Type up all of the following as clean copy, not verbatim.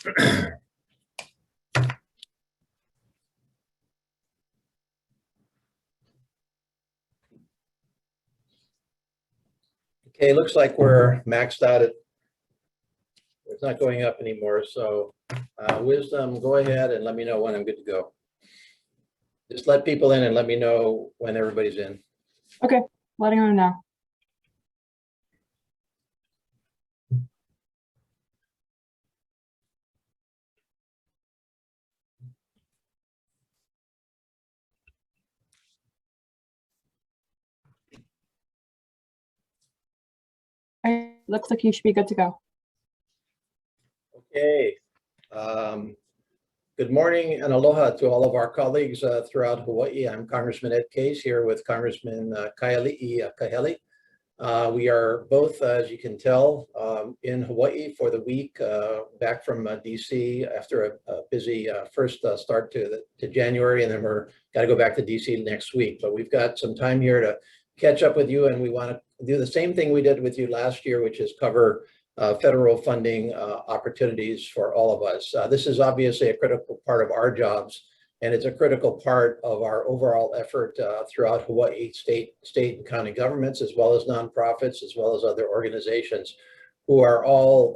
Okay, looks like we're maxed out at, it's not going up anymore. So Wisdom, go ahead and let me know when I'm good to go. Just let people in and let me know when everybody's in. Okay, letting them know. All right, looks like you should be good to go. Okay. Good morning and aloha to all of our colleagues throughout Hawaii. I'm Congressman Ed Case here with Congressman Kahele. We are both, as you can tell, in Hawaii for the week, back from DC after a busy first start to January, and then we're got to go back to DC next week. But we've got some time here to catch up with you, and we want to do the same thing we did with you last year, which is cover federal funding opportunities for all of us. This is obviously a critical part of our jobs, and it's a critical part of our overall effort throughout Hawaii state and county governments, as well as nonprofits, as well as other organizations who are all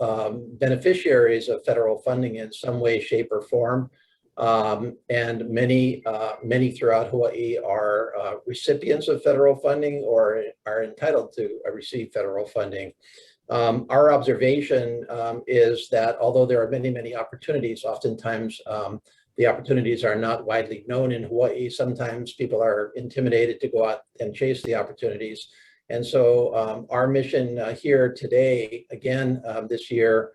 beneficiaries of federal funding in some way, shape, or form. And many throughout Hawaii are recipients of federal funding or are entitled to receive federal funding. Our observation is that although there are many opportunities, oftentimes the opportunities are not widely known in Hawaii. Sometimes people are intimidated to go out and chase the opportunities. And so our mission here today, again, this year,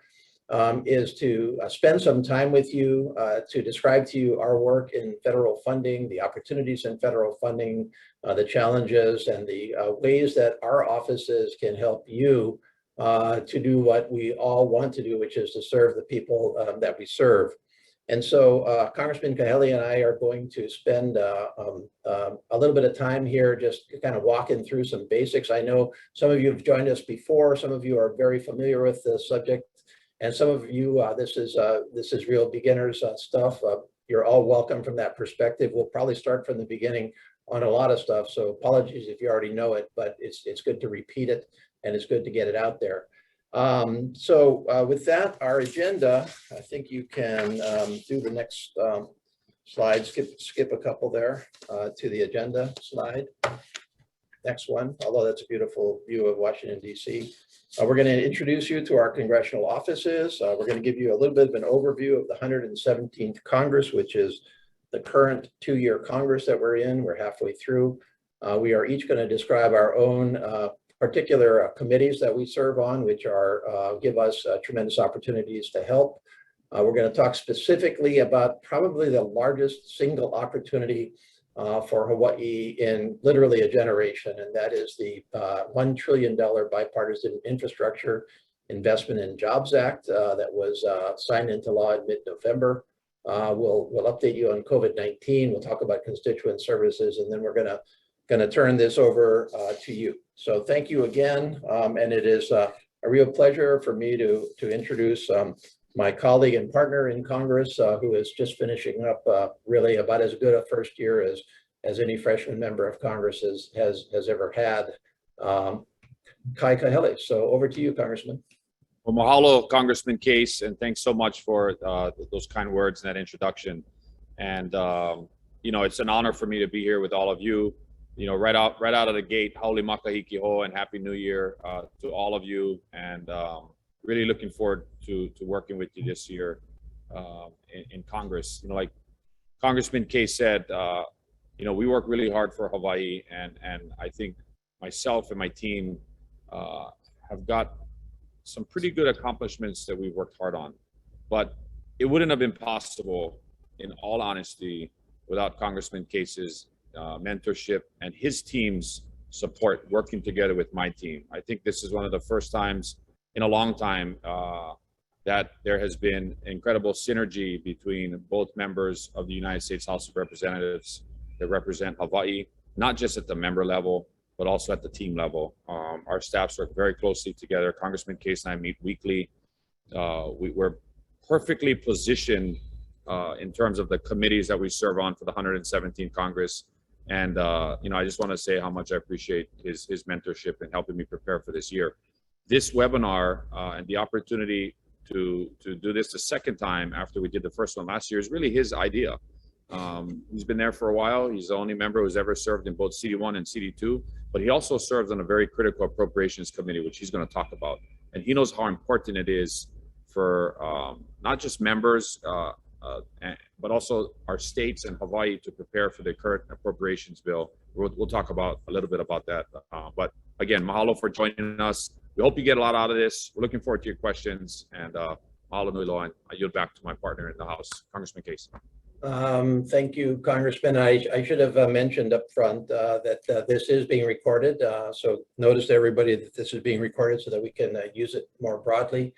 is to spend some time with you to describe to you our work in federal funding, the opportunities in federal funding, the challenges, and the ways that our offices can help you to do what we all want to do, which is to serve the people that we serve. And so Congressman Kahele and I are going to spend a little bit of time here just kind of walking through some basics. I know some of you have joined us before. Some of you are very familiar with the subject. And some of you, this is real beginners stuff. You're all welcome from that perspective. We'll probably start from the beginning on a lot of stuff. So apologies if you already know it, but it's good to repeat it, and it's good to get it out there. With that, our agenda, I think you can do the next slide, skip a couple there to the agenda slide. Next one, although that's a beautiful view of Washington, D.C. We're going to introduce you to our congressional offices. We're going to give you a little bit of an overview of the 117th Congress, which is the current 2-year Congress that we're in. We're halfway through. We are each going to describe our own particular committees that we serve on, which are give us tremendous opportunities to help. We're going to talk specifically about probably the largest single opportunity for Hawaii in literally a generation, and that is the $1 trillion bipartisan infrastructure investment and jobs act that was signed into law in mid-November. We'll update you on COVID-19. We'll talk about constituent services, and then we're going to turn this over to you. So thank you again, and it is a real pleasure for me to introduce my colleague and partner in Congress, who is just finishing up really about as good a first year as any freshman member of Congress has ever had, Kahele. So over to you, Congressman. Well, mahalo, Congressman Case, and thanks so much for those kind words and that introduction. And you know, it's an honor for me to be here with all of you. You know, right out of the gate, haole makahiki ho, and Happy New Year to all of you. And really looking forward to working with you this year in Congress. You know, like Congressman Case said, you know, we work really hard for Hawaii, and I think myself and my team have got some pretty good accomplishments that we've worked hard on. But it wouldn't have been possible, in all honesty, without Congressman Case's mentorship and his team's support working together with my team. I think this is one of the first times in a long time that there has been incredible synergy between both members of the United States House of Representatives that represent Hawaii, not just at the member level, but also at the team level. Our staffs work very closely together. Congressman Case and I meet weekly. We're perfectly positioned in terms of the committees that we serve on for the 117th Congress. And I just want to say how much I appreciate his mentorship in helping me prepare for this year. This webinar and the opportunity to do this the second time after we did the first one last year is really his idea. He's been there for a while. He's the only member who's ever served in both CD1 and CD2, but he also serves on a very critical appropriations committee, which he's going to talk about. And he knows how important it is for not just members, but also our states and Hawaii to prepare for the current appropriations bill. We'll talk about a little bit about that. But again, mahalo for joining us. We hope you get a lot out of this. We're looking forward to your questions. And mahalo nui loa. I yield back to my partner in the House, Congressman Case. Thank you, Congressman. I should have mentioned up front that this is being recorded. So notice to everybody that this is being recorded so that we can use it more broadly.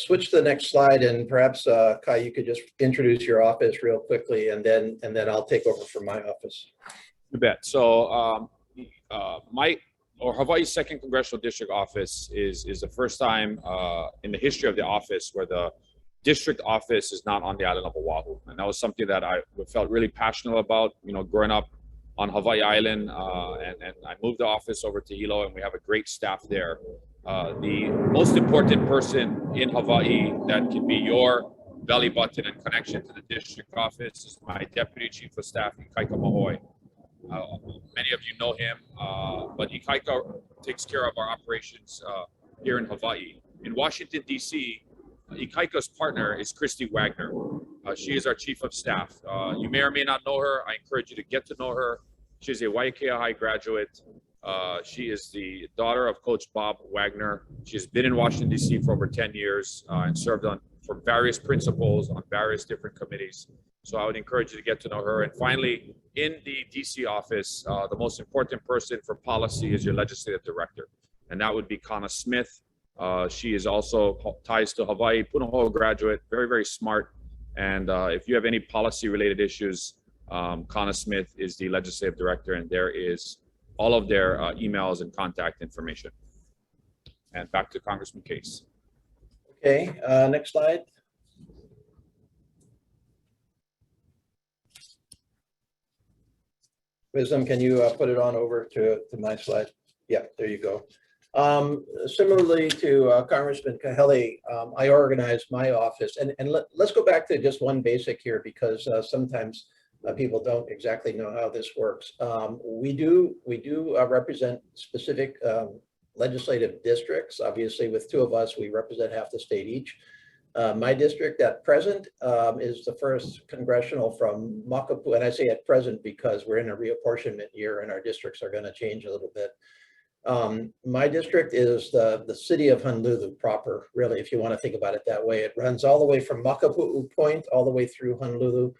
Switch to the next slide, and perhaps Kai, you could just introduce your office real quickly, and then I'll take over from my office. You bet. So Hawaii's 2nd Congressional District Office is the first time in the history of the office where the district office is not on the island of Oahu, and that was something that I felt really passionate about. Growing up on Hawaii Island, and I moved the office over to Hilo, and we have a great staff there. The most important person in Hawaii that can be your belly button and connection to the district office is my Deputy Chief of Staff, Ikaika Mahoi. Many of you know him, but Ikaika takes care of our operations here in Hawaii. In Washington, D.C., Ikaika's partner is Christy Wagner. She is our Chief of Staff. You may or may not know her. I encourage you to get to know her. She's a Waiakea High graduate. She is the daughter of Coach Bob Wagner. She's been in Washington, D.C. for over 10 years and served for various principals on various different committees. So I would encourage you to get to know her. And finally, in the D.C. office, the most important person for policy is your legislative director, and that would be Kana Smith. She is also ties to Hawaii, Punahou graduate, very, very smart. And if you have any policy-related issues, Kana Smith is the legislative director, and there is all of their emails and contact information. And back to Congressman Case. Okay, next slide. Wisdom, can you put it on over to my slide? Yeah, there you go. Similarly to Congressman Kahele, I organized my office, and let's go back to just one basic here, because sometimes people don't exactly know how this works. We do represent specific legislative districts. Obviously, with 2 of us, we represent half the state each. My district at present is the 1st congressional from Makapu, and I say at present because we're in a reapportionment year and our districts are going to change a little bit. My district is the city of Honolulu proper, really, if you want to think about it that way. It runs all the way from Makapu'u Point, all the way through Honolulu,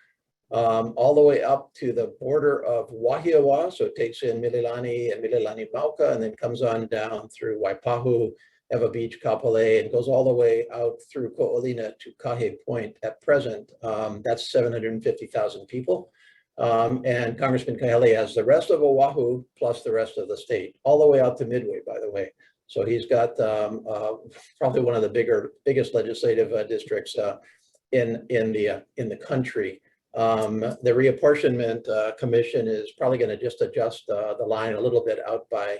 all the way up to the border of Wahiawa. So it takes in Mililani and Mililani Mauka, and then comes on down through Waipahu, Eva Beach, Kapolei, and goes all the way out through Ko'olina to Kahele Point at present. That's 750,000 people. And Congressman Kahele has the rest of Oahu plus the rest of the state, all the way out to Midway, by the way. So he's got probably one of the biggest legislative districts in the country. The reapportionment commission is probably going to just adjust the line a little bit out by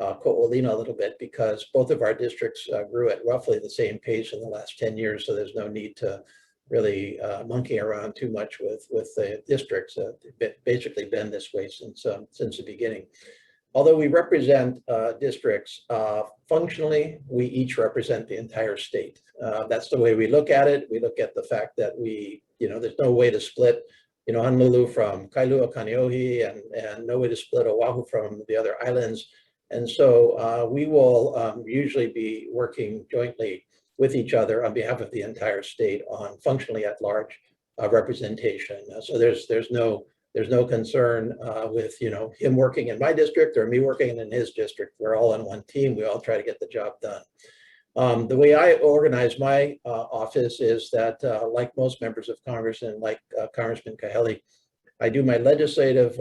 Ko'olina a little bit, because both of our districts grew at roughly the same pace in the last 10 years. So there's no need to really monkey around too much with the districts. Basically been this way since the beginning. Although we represent districts, functionally, we each represent the entire state. That's the way we look at it. We look at the fact that there's no way to split, Honolulu from Kailua, Kaneohe, and no way to split Oahu from the other islands. And so we will usually be working jointly with each other on behalf of the entire state on functionally at large representation. So there's no concern with him working in my district or me working in his district. We're all on one team. We all try to get the job done. The way I organize my office is that, like most members of Congress and like Congressman Kahele, I do my legislative,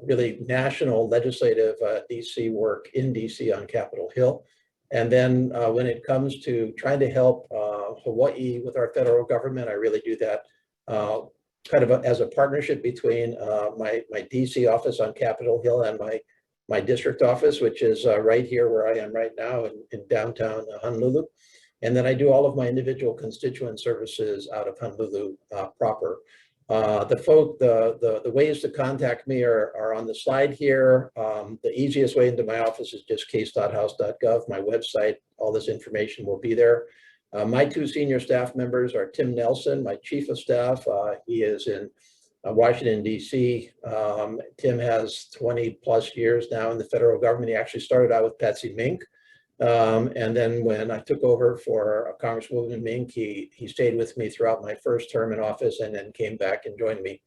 really national legislative DC work in DC on Capitol Hill. And then when it comes to trying to help Hawaii with our federal government, I really do that kind of as a partnership between my DC office on Capitol Hill and my district office, which is right here where I am right now in downtown Honolulu. And then I do all of my individual constituent services out of Honolulu proper. The ways to contact me are on the slide here. The easiest way into my office is just case.house.gov, my website. All this information will be there. My two senior staff members are Tim Nelson, my chief of staff. He is in Washington, D.C. Tim has 20 plus years now in the federal government. He actually started out with Patsy Mink. And then when I took over for Congresswoman Mink, he stayed with me throughout my first term in office and then came back and joined me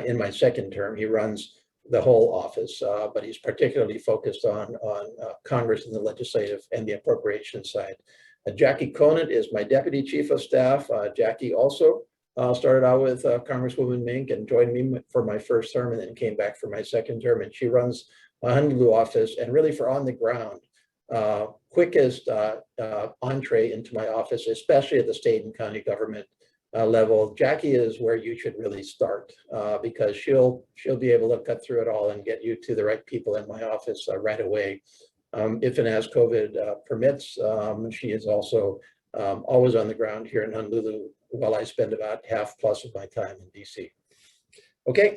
in my second term. He runs the whole office, but he's particularly focused on Congress and the legislative and the appropriations side. Jackie Conant is my deputy chief of staff. Jackie also started out with Congresswoman Mink and joined me for my first term and then came back for my second term. And she runs a Honolulu office, and really for on the ground, quickest entree into my office, especially at the state and county government level. Jackie is where you should really start because she'll be able to cut through it all and get you to the right people in my office right away. If and as COVID permits, she is also always on the ground here in Honolulu while I spend about half plus of my time in DC. Okay,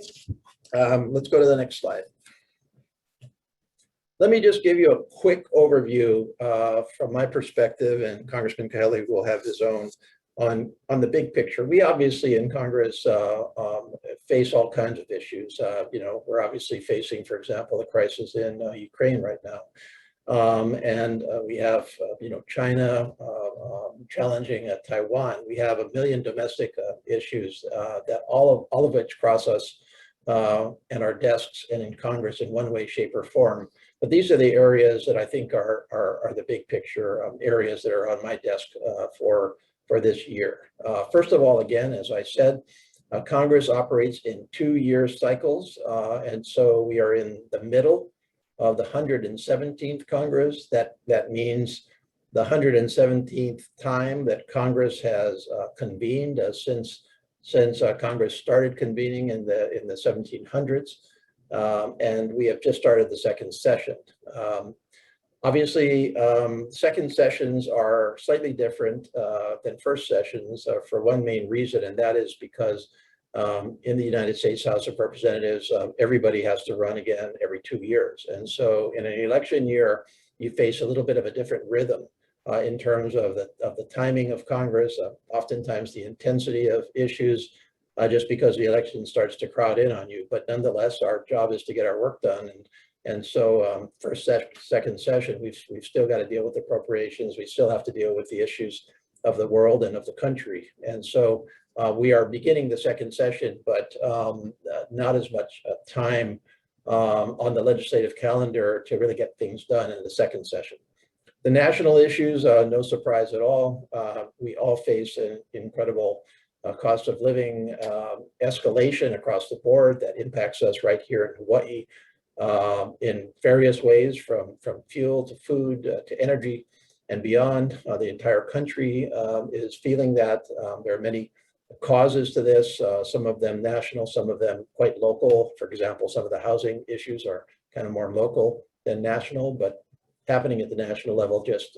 let's go to the next slide. Let me just give you a quick overview from my perspective, and Congressman Kahele will have his own on the big picture. We obviously in Congress face all kinds of issues. You know, we're obviously facing, for example, the crisis in Ukraine right now. We have, you know, China challenging Taiwan. We have a million domestic issues that all of which cross us and our desks and in Congress in one way, shape, or form. But these are the areas that I think are the big picture areas that are on my desk for this year. First of all, again, as I said, Congress operates in 2-year cycles, and so we are in the middle of the 117th Congress. That means the 117th time that Congress has convened since Congress started convening in the 1700s, and we have just started the second session. Obviously, second sessions are slightly different than first sessions for one main reason, and that is because in the United States House of Representatives, everybody has to run again every 2 years. And so in an election year, you face a little bit of a different rhythm in terms of the timing of Congress, oftentimes the intensity of issues, just because the election starts to crowd in on you. But nonetheless, our job is to get our work done. And so second session, we've still got to deal with appropriations. We still have to deal with the issues of the world and of the country. And so we are beginning the second session, but not as much time on the legislative calendar to really get things done in the second session. The national issues, no surprise at all. We all face an incredible cost of living escalation across the board that impacts us right here in Hawaii in various ways, from fuel to food to energy and beyond. The entire country is feeling that. There are many causes to this, some of them national, some of them quite local. For example, some of the housing issues are kind of more local than national, but happening at the national level just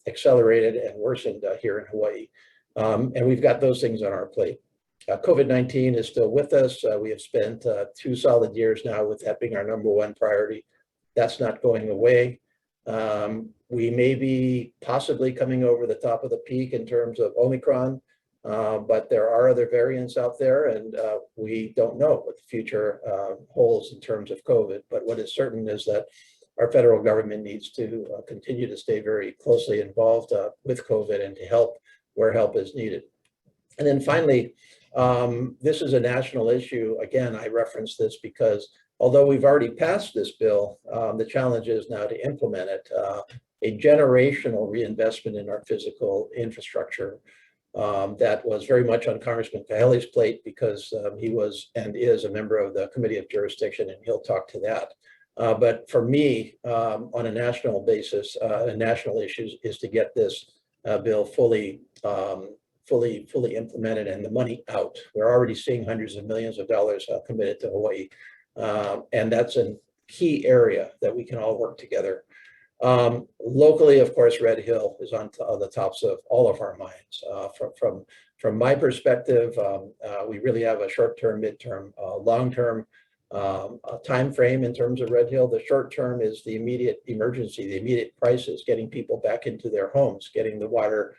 accelerated and worsened here in Hawaii. And we've got those things on our plate. COVID-19 is still with us. We have spent 2 solid years now with that being our #1 priority. That's not going away. We may be possibly coming over the top of the peak in terms of Omicron, but there are other variants out there, and we don't know what the future holds in terms of COVID. But what is certain is that our federal government needs to continue to stay very closely involved with COVID and to help where help is needed. And then finally, this is a national issue. Again, I reference this because although we've already passed this bill, the challenge is now to implement it. A generational reinvestment in our physical infrastructure that was very much on Congressman Kahele's plate because he was and is a member of the Committee of Jurisdiction, and he'll talk to that. But for me, on a national basis, national issues is to get this bill fully implemented and the money out. We're already seeing hundreds of millions of dollars committed to Hawaii. And that's a key area that we can all work together. Locally, of course, Red Hill is on the tops of all of our minds. From my perspective, we really have a short-term, mid-term, long-term time frame in terms of Red Hill. The short term is the immediate emergency, the immediate crisis, getting people back into their homes, getting the water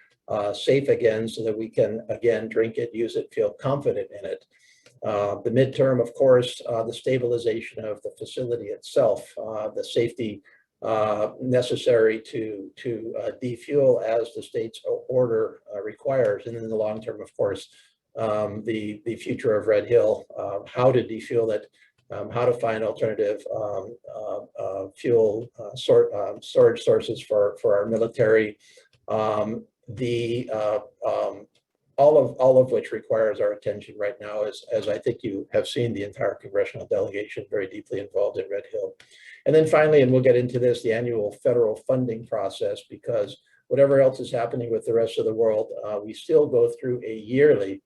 safe again so that we can again drink it, use it, feel confident in it. The midterm, of course, the stabilization of the facility itself, the safety necessary to defuel as the state's order requires. And in the long term, of course, the future of Red Hill, how to defuel it, how to find alternative fuel storage sources for our military, all of which requires our attention right now, as I think you have seen the entire congressional delegation very deeply involved in Red Hill. And then finally, and we'll get into this, the annual federal funding process, because whatever else is happening with the rest of the world, we still go through a yearly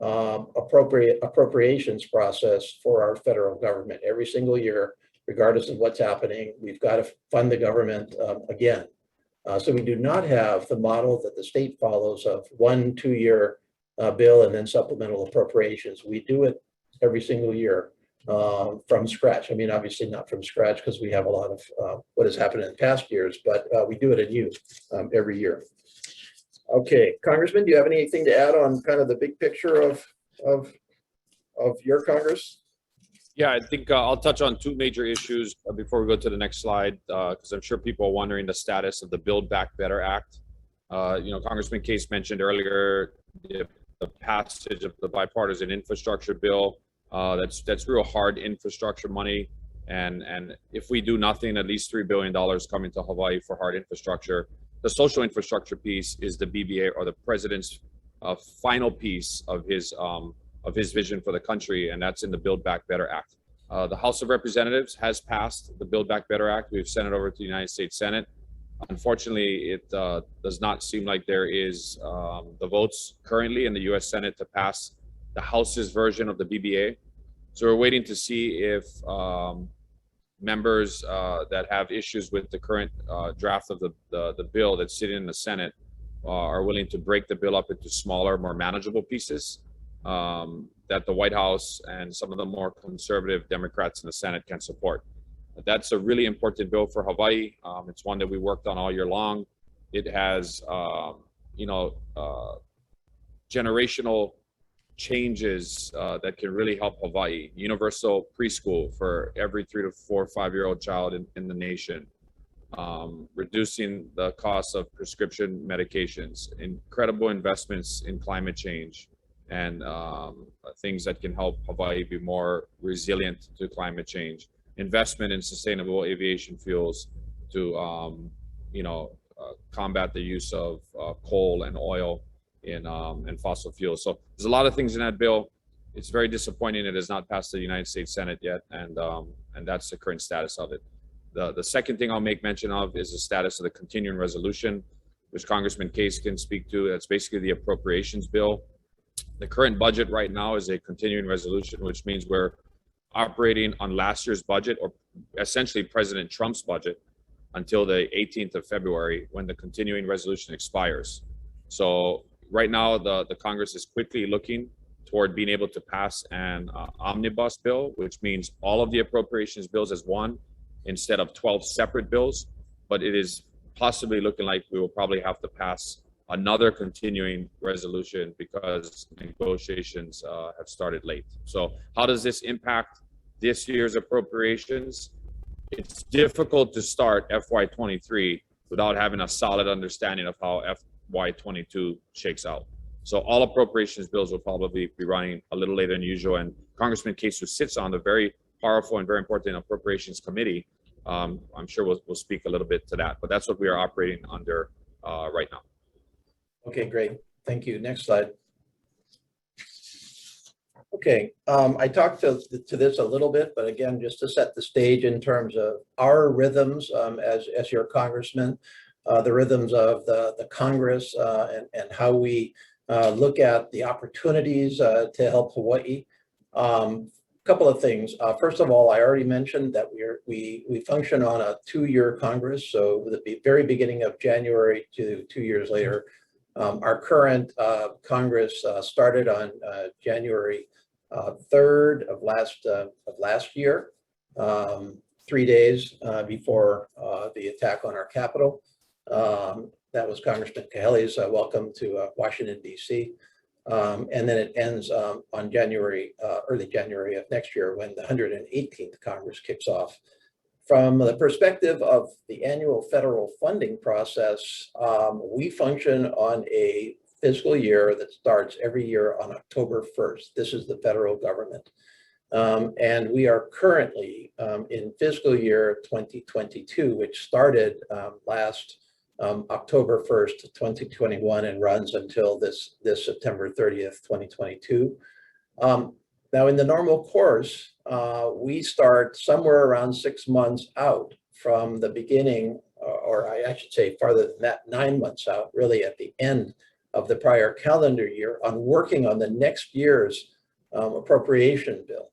appropriations process for our federal government. Every single year, regardless of what's happening, we've got to fund the government again. So we do not have the model that the state follows of 1 2-year bill and then supplemental appropriations. We do it every single year from scratch. I mean, obviously not from scratch because we have a lot of what has happened in past years, but we do it anew every year. Okay, Congressman, do you have anything to add on kind of the big picture of your Congress? Yeah, I think I'll touch on 2 major issues before we go to the next slide, because I'm sure people are wondering the status of the Build Back Better Act. Congressman Case mentioned earlier the passage of the bipartisan infrastructure bill. That's real hard infrastructure money, and if we do nothing, at least $3 billion coming to Hawaii for hard infrastructure. The social infrastructure piece is the BBA, or the president's final piece of his vision for the country, and that's in the Build Back Better Act. The House of Representatives has passed the Build Back Better Act. We've sent it over to the United States Senate. Unfortunately, it does not seem like there is the votes currently in the U.S. Senate to pass the House's version of the BBA. So we're waiting to see if members that have issues with the current draft of the bill that's sitting in the Senate are willing to break the bill up into smaller, more manageable pieces that the White House and some of the more conservative Democrats in the Senate can support. That's a really important bill for Hawaii. It's one that we worked on all year long. It has, generational changes that can really help Hawaii. Universal preschool for every 3 to 4 or 5-year-old child in the nation. Reducing the cost of prescription medications. Incredible investments in climate change and things that can help Hawaii be more resilient to climate change. Investment in sustainable aviation fuels to combat the use of coal and oil and fossil fuels. So there's a lot of things in that bill. It's very disappointing it has not passed the United States Senate yet, and that's the current status of it. The second thing I'll make mention of is the status of the continuing resolution, which Congressman Case can speak to. That's basically the appropriations bill. The current budget right now is a continuing resolution, which means we're operating on last year's budget, or essentially President Trump's budget, until the 18th of February when the continuing resolution expires. So right now, the Congress is quickly looking toward being able to pass an omnibus bill, which means all of the appropriations bills as one instead of 12 separate bills. But it is possibly looking like we will probably have to pass another continuing resolution because negotiations have started late. So how does this impact this year's appropriations? It's difficult to start FY23 without having a solid understanding of how FY22 shakes out. So all appropriations bills will probably be running a little later than usual. And Congressman Case, who sits on the very powerful and very important Appropriations Committee, I'm sure we'll speak a little bit to that. But that's what we are operating under right now. Okay, great. Thank you. Next slide. Okay, I talked to this a little bit, but again, just to set the stage in terms of our rhythms as your congressman, the rhythms of the Congress and how we look at the opportunities to help Hawaii. Couple of things. First of all, I already mentioned that we function on a 2-year Congress, so the very beginning of January to 2 years later. Our current Congress started on January 3rd of last year, 3 days before the attack on our Capitol. That was Congressman Kahele's welcome to Washington, D.C. And then it ends on early January of next year when the 118th Congress kicks off. From the perspective of the annual federal funding process, we function on a fiscal year that starts every year on October 1st. This is the federal government. And we are currently in fiscal year 2022, which started last October 1st, 2021 and runs until this September 30th, 2022. Now, in the normal course, we start somewhere around 6 months out from the beginning, or I should say farther than that, 9 months out, really at the end of the prior calendar year on working on the next year's appropriation bill.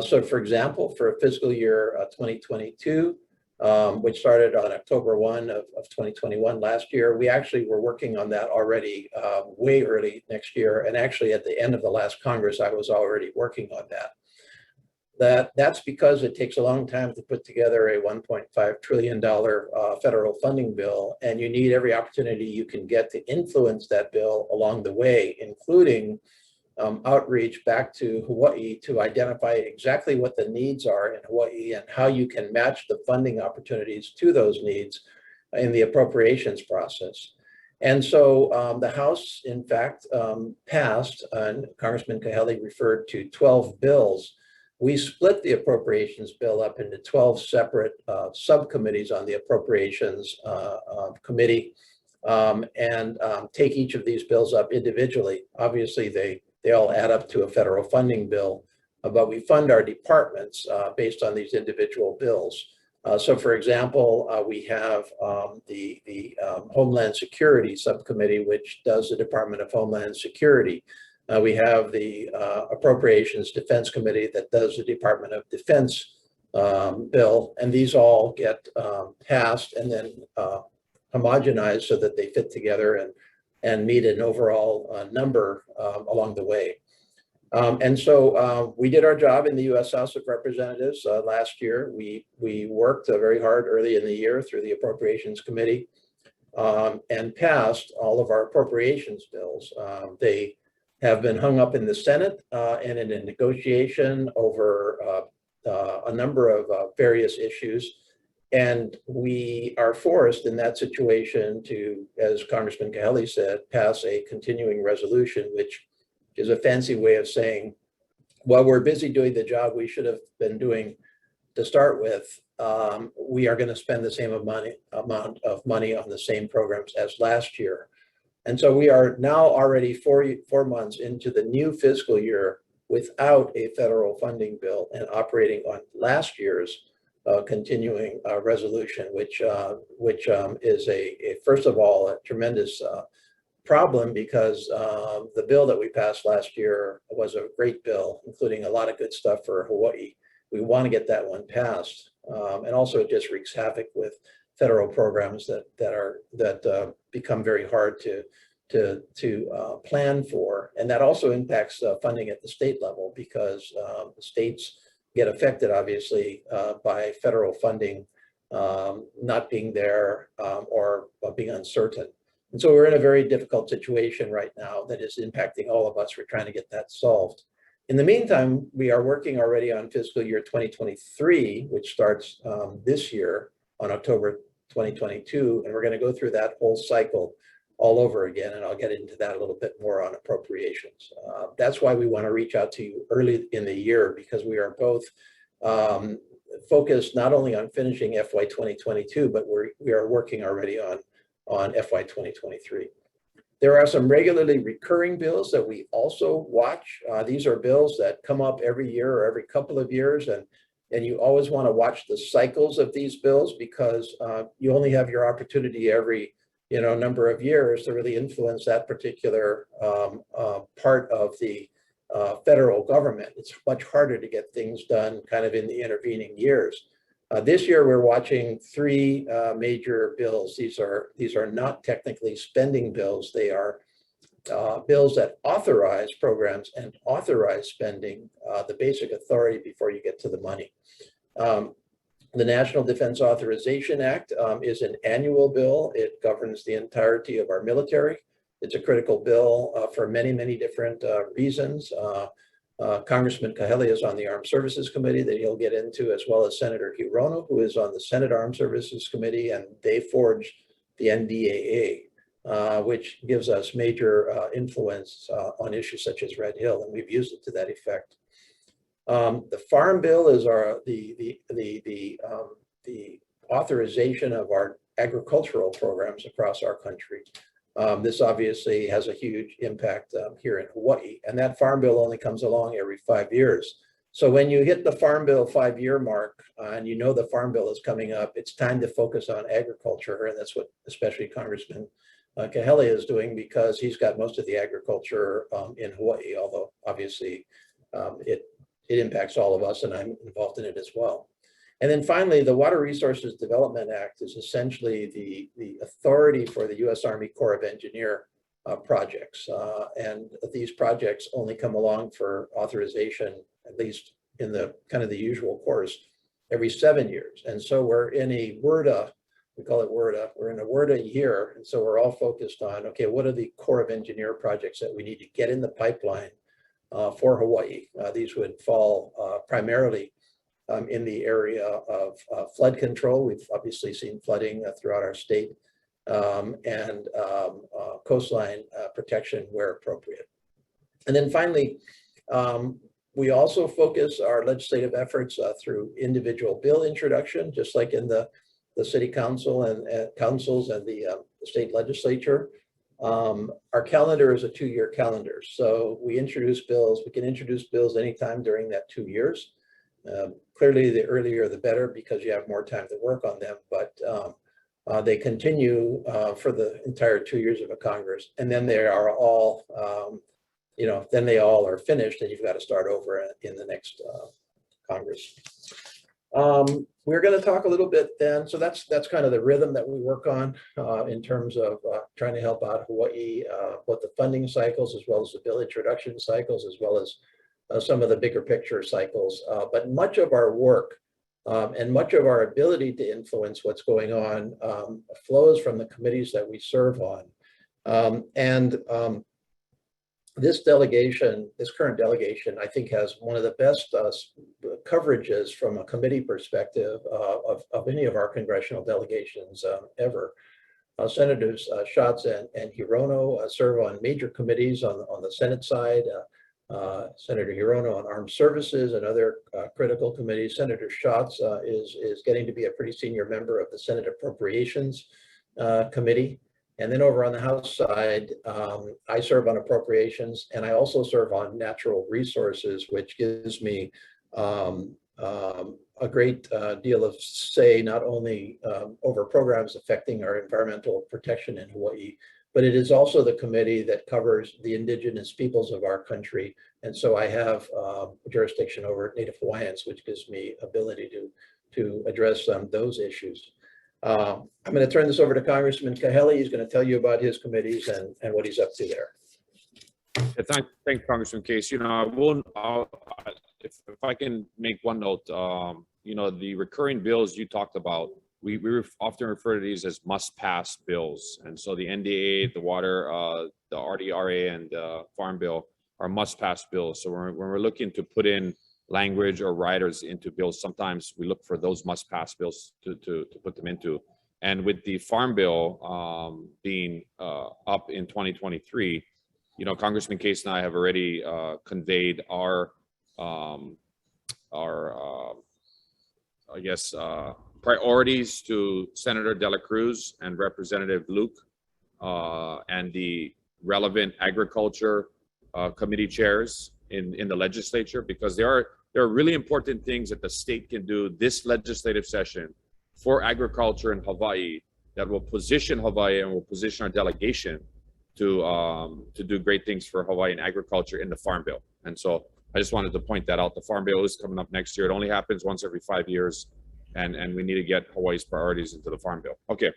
So for example, for fiscal year 2022, which started on October 1 of 2021 last year, we actually were working on that already way early next year. And actually at the end of the last Congress, I was already working on that. That's because it takes a long time to put together a $1.5 trillion federal funding bill, and you need every opportunity you can get to influence that bill along the way, including outreach back to Hawaii to identify exactly what the needs are in Hawaii and how you can match the funding opportunities to those needs in the appropriations process. And so the House, in fact, passed, and Congressman Kahele referred to 12 bills. We split the appropriations bill up into 12 separate subcommittees on the appropriations committee and take each of these bills up individually. Obviously, they all add up to a federal funding bill, but we fund our departments based on these individual bills. So for example, we have the Homeland Security Subcommittee, which does the Department of Homeland Security. We have the Appropriations Defense Committee that does the Department of Defense bill, and these all get passed and then homogenized so that they fit together and meet an overall number along the way. And so we did our job in the U.S. House of Representatives last year. We worked very hard early in the year through the Appropriations Committee and passed all of our appropriations bills. They have been hung up in the Senate and in a negotiation over a number of various issues. And we are forced in that situation to, as Congressman Kahele said, pass a continuing resolution, which is a fancy way of saying, while we're busy doing the job we should have been doing to start with, we are going to spend the same amount of money on the same programs as last year. And so we are now already 4 months into the new fiscal year without a federal funding bill and operating on last year's continuing resolution, which is first of all, a tremendous problem because the bill that we passed last year was a great bill, including a lot of good stuff for Hawaii. We want to get that one passed. And also it just wreaks havoc with federal programs that become very hard to plan for. And that also impacts funding at the state level because the states get affected, obviously, by federal funding not being there or being uncertain. And so we're in a very difficult situation right now that is impacting all of us. We're trying to get that solved. In the meantime, we are working already on fiscal year 2023, which starts this year on October 2022, and we're going to go through that whole cycle all over again, and I'll get into that a little bit more on appropriations. That's why we want to reach out to you early in the year, because we are both focused not only on finishing FY 2022, but we are working already on FY 2023. There are some regularly recurring bills that we also watch. These are bills that come up every year or every couple of years, and you always want to watch the cycles of these bills because you only have your opportunity every number of years to really influence that particular part of the federal government. It's much harder to get things done kind of in the intervening years. This year, we're watching three major bills. These are not technically spending bills. They are bills that authorize programs and authorize spending, the basic authority before you get to the money. The National Defense Authorization Act is an annual bill. It governs the entirety of our military. It's a critical bill for many, many different reasons. Congressman Kahele is on the Armed Services Committee that he'll get into, as well as Senator Hirono, who is on the Senate Armed Services Committee, and they forged the NDAA, which gives us major influence on issues such as Red Hill, and we've used it to that effect. The Farm Bill is the authorization of our agricultural programs across our country. This obviously has a huge impact here in Hawaii, and that Farm Bill only comes along every 5 years. So when you hit the Farm Bill 5-year mark and the Farm Bill is coming up, it's time to focus on agriculture, and that's what especially Congressman Kahele is doing, because he's got most of the agriculture in Hawaii, although obviously it impacts all of us, and I'm involved in it as well. And then finally, the Water Resources Development Act is essentially the authority for the U.S. Army Corps of Engineer projects. And these projects only come along for authorization, at least in the kind of the usual course, every 7 years. And so we're in a WRDA, we call it WRDA, we're in a WRDA year. And so we're all focused on, okay, what are the Corps of Engineer projects that we need to get in the pipeline for Hawaii? These would fall primarily in the area of flood control. We've obviously seen flooding throughout our state, and coastline protection where appropriate. And then finally, we also focus our legislative efforts through individual bill introduction, just like in the city council and councils and the state legislature. Our calendar is a 2-year calendar. So we introduce bills, we can introduce bills anytime during that 2 years. Clearly, the earlier the better, because you have more time to work on them, but they continue for the entire 2 years of a Congress, and then they are all, then they all are finished, and you've got to start over in the next Congress. We're going to talk a little bit then, so that's kind of the rhythm that we work on in terms of trying to help out Hawaii, both the funding cycles as well as the bill introduction cycles, as well as some of the bigger picture cycles. But much of our work and much of our ability to influence what's going on flows from the committees that we serve on. This delegation, this current delegation, I think has one of the best coverages from a committee perspective of any of our congressional delegations ever. Senators Schatz and Hirono serve on major committees on the Senate side. Senator Hirono on Armed Services and other critical committees. Senator Schatz is getting to be a pretty senior member of the Senate Appropriations Committee. And then over on the House side, I serve on Appropriations, and I also serve on Natural Resources, which gives me a great deal of say, not only over programs affecting our environmental protection in Hawaii, but it is also the committee that covers the indigenous peoples of our country. And so I have jurisdiction over Native Hawaiians, which gives me ability to address those issues. I'm going to turn this over to Congressman Kahele. He's going to tell you about his committees and what he's up to there. Yeah, thanks, Congressman Case. If I can make one note, the recurring bills you talked about, we often refer to these as must-pass bills. And so the NDAA, the water, the RDRA, and the Farm Bill are must-pass bills. So when we're looking to put in language or riders into bills, sometimes we look for those must-pass bills to put them into. And with the Farm Bill being up in 2023, Congressman Case and I have already conveyed our priorities to Senator De La Cruz and Representative Luke. and the relevant agriculture committee chairs in the legislature, because there are really important things that the state can do this legislative session for agriculture in Hawaii that will position Hawaii and will position our delegation to do great things for Hawaiian agriculture in the Farm Bill. And so I just wanted to point that out. The Farm Bill is coming up next year. It only happens once every 5 years, and we need to get Hawaii's priorities into the Farm Bill. Okay,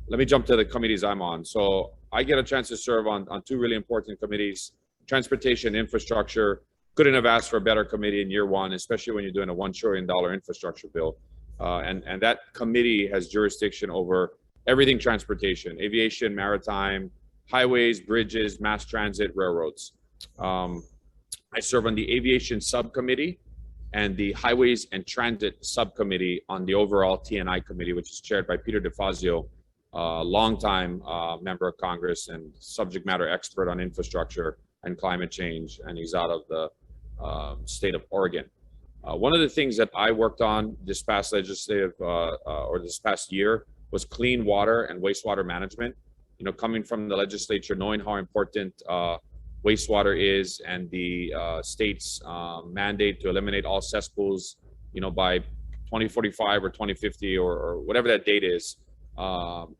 let me jump to the committees I'm on. So I get a chance to serve on two really important committees: transportation, infrastructure. Couldn't have asked for a better committee in year one, especially when you're doing a $1 trillion infrastructure bill. And that committee has jurisdiction over everything transportation: aviation, maritime, highways, bridges, mass transit, railroads. I serve on the aviation subcommittee and the highways and transit subcommittee on the overall T&I committee, which is chaired by Peter DeFazio, a longtime member of Congress and subject matter expert on infrastructure and climate change, and he's out of the state of Oregon. One of the things that I worked on this past legislative or this past year was clean water and wastewater management. You know, coming from the legislature, knowing how important wastewater is, and the state's mandate to eliminate all cesspools, you know, by 2045 or 2050 or whatever that date is.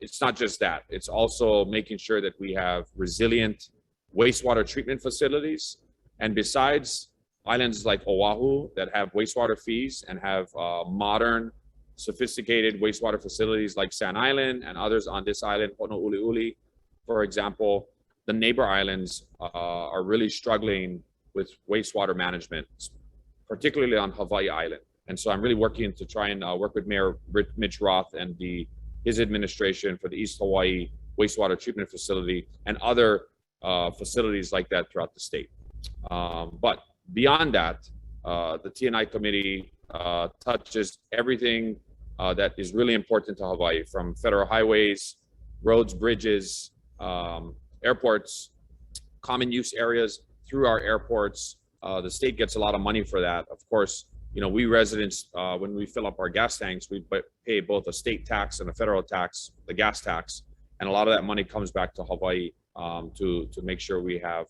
It's not just that, it's also making sure that we have resilient wastewater treatment facilities. And besides islands like Oahu that have wastewater fees and have modern, sophisticated wastewater facilities like Sand Island and others on this island, Honouliuli, for example, the neighbor islands are really struggling with wastewater management, particularly on Hawaii Island. And so I'm really working to try and work with Mayor Mitch Roth and his administration for the East Hawaii wastewater treatment facility and other facilities like that throughout the state. But beyond that, the T&I committee touches everything that is really important to Hawaii, from federal highways, roads, bridges, airports, common use areas through our airports. The state gets a lot of money for that. Of course, you know, we residents, when we fill up our gas tanks, we pay both a state tax and a federal tax, the gas tax, and a lot of that money comes back to Hawaii to make sure we have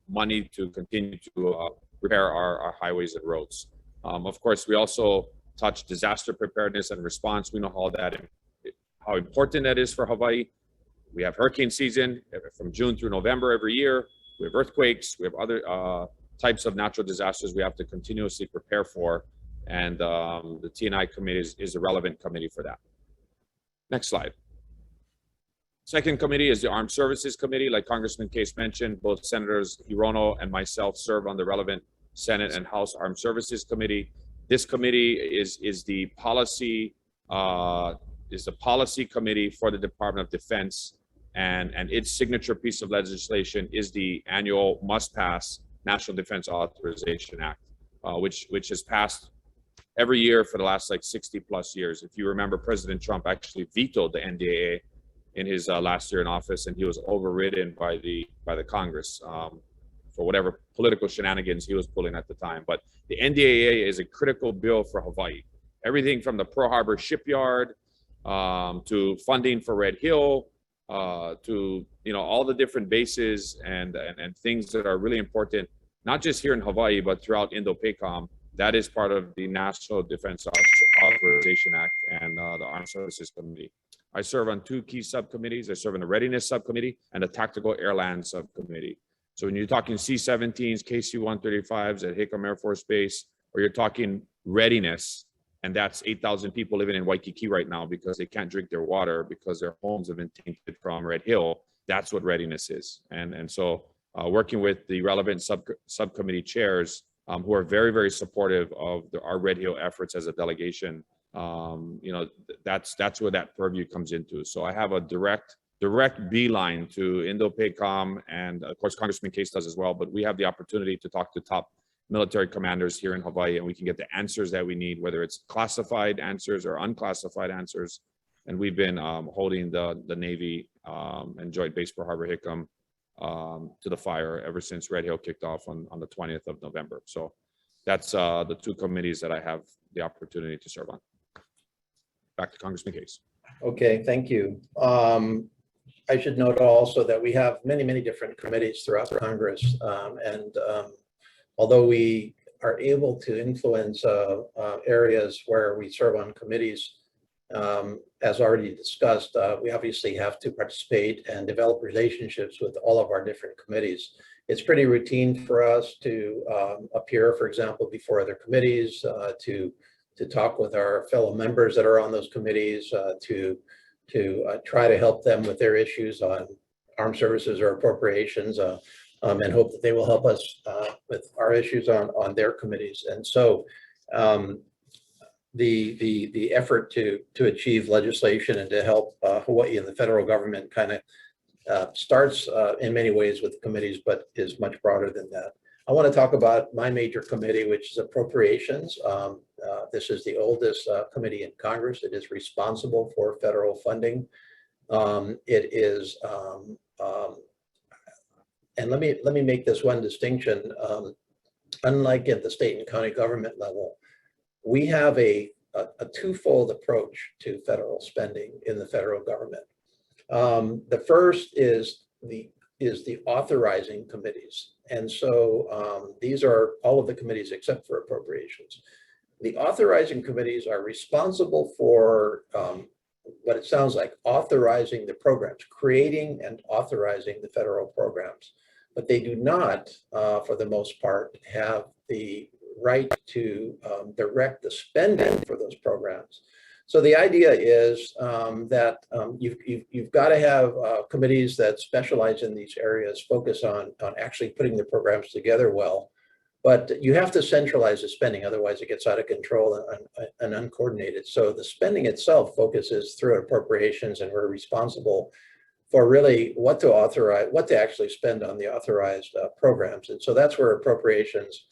money to continue to repair our highways and roads. Of course, we also touch disaster preparedness and response. We know how important that is for Hawaii. We have hurricane season from June through November every year. We have earthquakes. We have other types of natural disasters we have to continuously prepare for. And the T&I committee is a relevant committee for that. Next slide. Second committee is the Armed Services Committee. Like Congressman Case mentioned, both Senators Hirono and myself serve on the relevant Senate and House Armed Services Committee. This committee is the policy committee for the Department of Defense, and its signature piece of legislation is the annual must-pass National Defense Authorization Act, which has passed every year for the last like 60 plus years. If you remember, President Trump actually vetoed the NDAA in his last year in office, and he was overridden by the Congress for whatever political shenanigans he was pulling at the time. But the NDAA is a critical bill for Hawaii. Everything from the Pearl Harbor shipyard to funding for Red Hill, to all the different bases and things that are really important, not just here in Hawaii but throughout Indo-PACOM. That is part of the National Defense Authorization Act and the Armed Services Committee. I serve on two key subcommittees. I serve in the Readiness Subcommittee and the Tactical Airland Subcommittee. So when you're talking C-17s, KC-135s at Hickam Air Force Base, or you're talking readiness, and that's 8,000 people living in Waikiki right now because they can't drink their water because their homes have been tainted from Red Hill. That's what readiness is. And so working with the relevant subcommittee chairs who are very, very supportive of our Red Hill efforts as a delegation, that's where that purview comes into. So I have a direct beeline to Indo-PACOM, and of course Congressman Case does as well, but we have the opportunity to talk to top military commanders here in Hawaii, and we can get the answers that we need, whether it's classified answers or unclassified answers. And we've been holding the Navy and Joint Base Pearl Harbor Hickam to the fire ever since Red Hill kicked off on the 20th of November. So that's the two committees that I have the opportunity to serve on. Back to Congressman Case. Okay, thank you. I should note also that we have many, many different committees throughout Congress. Although we are able to influence areas where we serve on committees, as already discussed, we obviously have to participate and develop relationships with all of our different committees. It's pretty routine for us to appear, for example, before other committees, to talk with our fellow members that are on those committees, to try to help them with their issues on armed services or appropriations, and hope that they will help us with our issues on their committees. And so the effort to achieve legislation and to help Hawaii and the federal government kind of starts in many ways with committees, but is much broader than that. I want to talk about my major committee, which is Appropriations. This is the oldest committee in Congress. It is responsible for federal funding. It is, and let me make this one distinction. Unlike at the state and county government level, we have a twofold approach to federal spending in the federal government. The first is the authorizing committees. And so these are all of the committees except for Appropriations. The authorizing committees are responsible for what it sounds like, authorizing the programs, creating and authorizing the federal programs. But they do not, for the most part, have the right to direct the spending for those programs. So the idea is that you've got to have committees that specialize in these areas, focus on actually putting the programs together well. But you have to centralize the spending, otherwise it gets out of control and uncoordinated. So the spending itself focuses through Appropriations, and we're responsible for really what to authorize, what to actually spend on the authorized programs. And so that's where Appropriations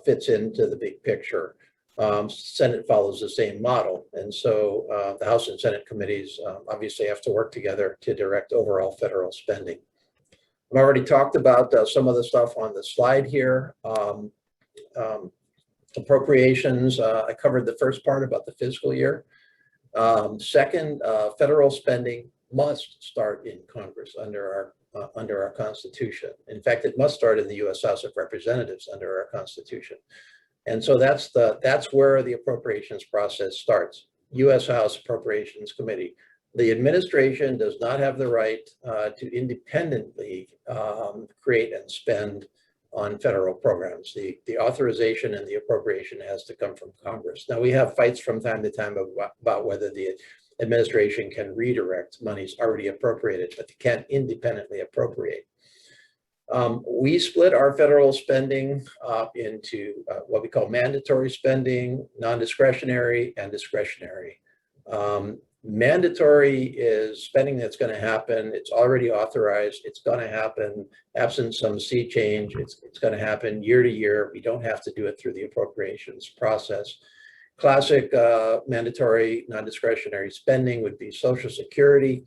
fits into the big picture. Senate follows the same model. And so the House and Senate committees obviously have to work together to direct overall federal spending. I've already talked about some of the stuff on the slide here. Appropriations, I covered the first part about the fiscal year. Second, federal spending must start in Congress under our Constitution. In fact, it must start in the U.S. House of Representatives under our Constitution. And so that's where the appropriations process starts. U.S. House Appropriations Committee. The administration does not have the right to independently create and spend on federal programs. The authorization and the appropriation has to come from Congress. Now, we have fights from time to time about whether the administration can redirect monies already appropriated, but they can't independently appropriate. We split our federal spending into what we call mandatory spending, non-discretionary, and discretionary. Mandatory is spending that's going to happen. It's already authorized. It's going to happen absent some sea change. It's going to happen year to year. We don't have to do it through the appropriations process. Classic mandatory non-discretionary spending would be Social Security.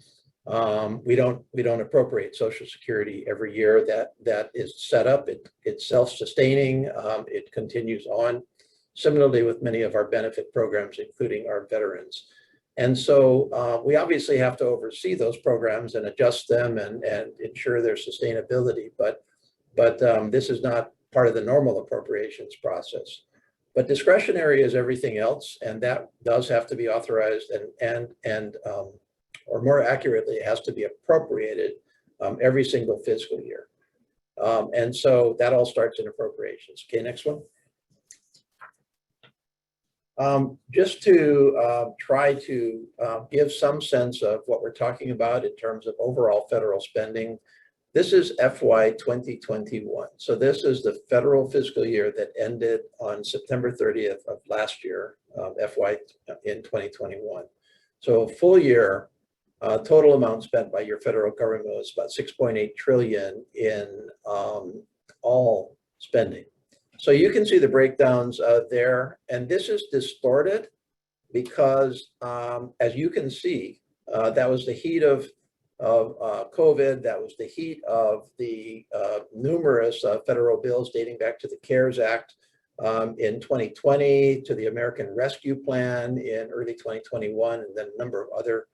We don't appropriate Social Security every year. That is set up. It's self-sustaining. It continues on. Similarly with many of our benefit programs, including our veterans. And so we obviously have to oversee those programs and adjust them and ensure their sustainability. But this is not part of the normal appropriations process. But discretionary is everything else, and that does have to be authorized or more accurately, it has to be appropriated every single fiscal year. And so that all starts in appropriations. Okay, next one. Just to try to give some sense of what we're talking about in terms of overall federal spending, this is FY 2021. So this is the federal fiscal year that ended on September 30th of last year, FY in 2021. So a full year, total amount spent by your federal government was about 6.8 trillion in all spending. So you can see the breakdowns there, and this is distorted because, as you can see, that was the heat of COVID. That was the heat of the numerous federal bills dating back to the CARES Act in 2020, to the American Rescue Plan in early 2021, and then a number of other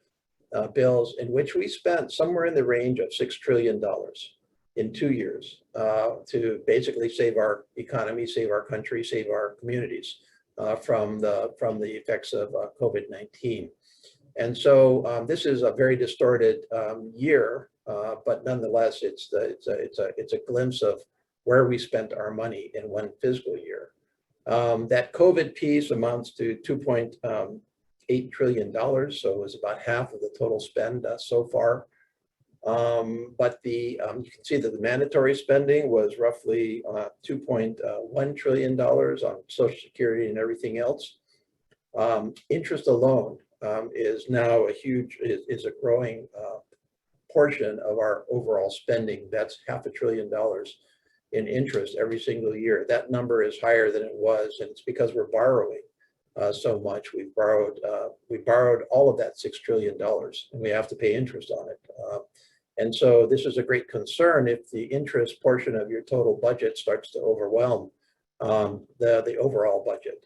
bills in which we spent somewhere in the range of $6 trillion in 2 years to basically save our economy, save our country, save our communities from the effects of COVID-19. And so this is a very distorted year, but nonetheless, it's a glimpse of where we spent our money in one fiscal year. That COVID piece amounts to $2.8 trillion, so it was about half of the total spend so far. But you can see that the mandatory spending was roughly $2.1 trillion on Social Security and everything else. Interest alone is now a growing portion of our overall spending. That's $500 billion in interest every single year. That number is higher than it was, and it's because we're borrowing so much. We borrowed all of that $6 trillion, and we have to pay interest on it. And so this is a great concern if the interest portion of your total budget starts to overwhelm the overall budget.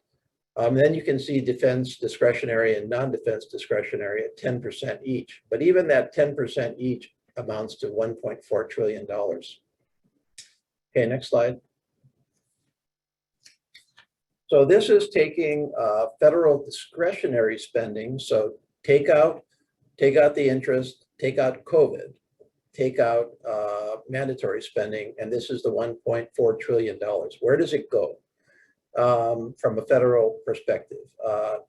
Then you can see defense discretionary and non-defense discretionary at 10% each. But even that 10% each amounts to $1.4 trillion. Okay, next slide. So this is taking federal discretionary spending. So take out the interest, take out COVID, take out mandatory spending, and this is the $1.4 trillion. Where does it go from a federal perspective?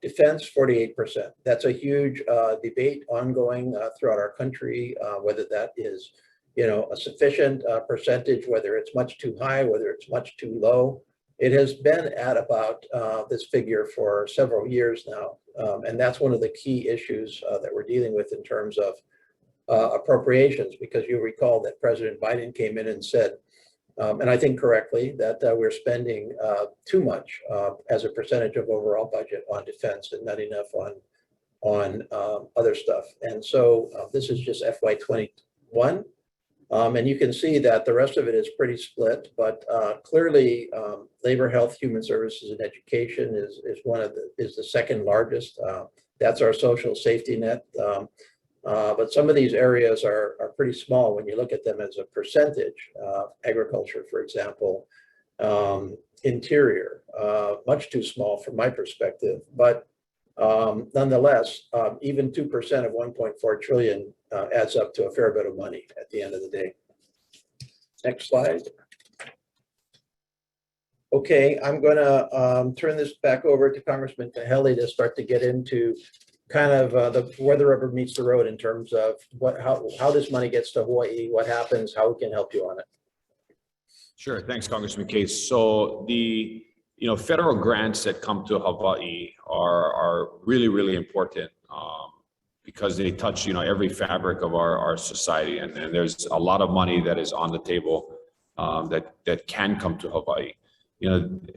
Defense, 48%. That's a huge debate ongoing throughout our country, whether that is, a sufficient percentage, whether it's much too high, whether it's much too low. It has been at about this figure for several years now, and that's one of the key issues that we're dealing with in terms of appropriations, because you recall that President Biden came in and said, and I think correctly, that we're spending too much as a percentage of overall budget on defense and not enough on other stuff. And so this is just FY21. And you can see that the rest of it is pretty split, but clearly labor, health, human services, and education is the second largest. That's our social safety net. But some of these areas are pretty small when you look at them as a percentage. Agriculture, for example, interior, much too small from my perspective. But nonetheless, even 2% of 1.4 trillion adds up to a fair bit of money at the end of the day. Next slide. Okay, I'm going to turn this back over to Congressman Kahele to start to get into kind of where the rubber meets the road in terms of how this money gets to Hawaii, what happens, how we can help you on it. Sure, thanks, Congressman Case. So the federal grants that come to Hawaii are really, really important because they touch every fabric of our society, and there's a lot of money that is on the table that can come to Hawaii.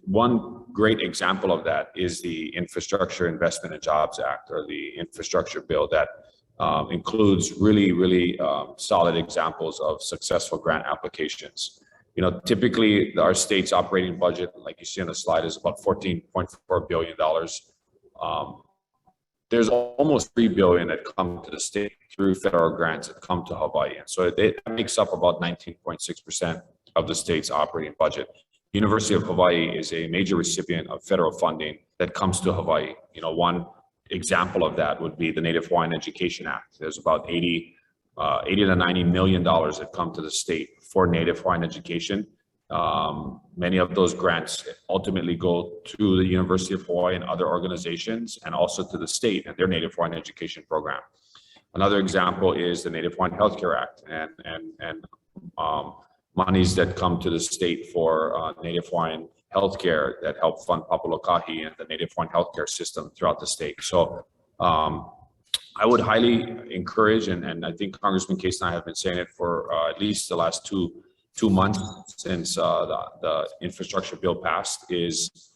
One great example of that is the Infrastructure Investment and Jobs Act, or the infrastructure bill, that includes really, really solid examples of successful grant applications. Typically our state's operating budget, like you see on the slide, is about $14.4 billion. There's almost $3 billion that come to the state through federal grants that come to Hawaii. And so it makes up about 19.6% of the state's operating budget. University of Hawaii is a major recipient of federal funding that comes to Hawaii. One example of that would be the Native Hawaiian Education Act. There's about $80 to $90 million that come to the state for Native Hawaiian education. Many of those grants ultimately go to the University of Hawaii and other organizations, and also to the state and their Native Hawaiian education program. Another example is the Native Hawaiian Healthcare Act and monies that come to the state for Native Hawaiian healthcare that help fund Papalokahi and the Native Hawaiian healthcare system throughout the state. So I would highly encourage, and I think Congressman Case and I have been saying it for at least the last two months since the infrastructure bill passed, is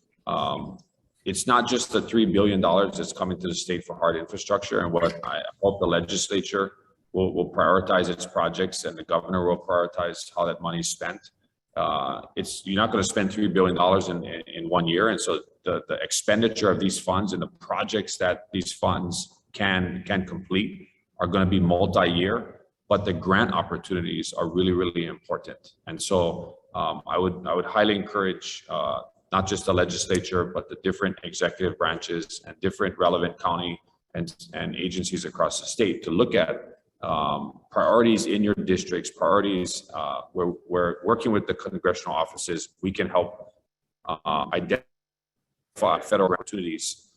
it's not just the $3 billion that's coming to the state for hard infrastructure. And what I hope the legislature will prioritize its projects, and the governor will prioritize how that money is spent. You're not going to spend $3 billion in 1 year. And so the expenditure of these funds and the projects that these funds can complete are going to be multi-year, but the grant opportunities are really, really important. And so I would highly encourage not just the legislature, but the different executive branches and different relevant county and agencies across the state to look at priorities in your districts, priorities where we're working with the congressional offices. We can help identify federal opportunities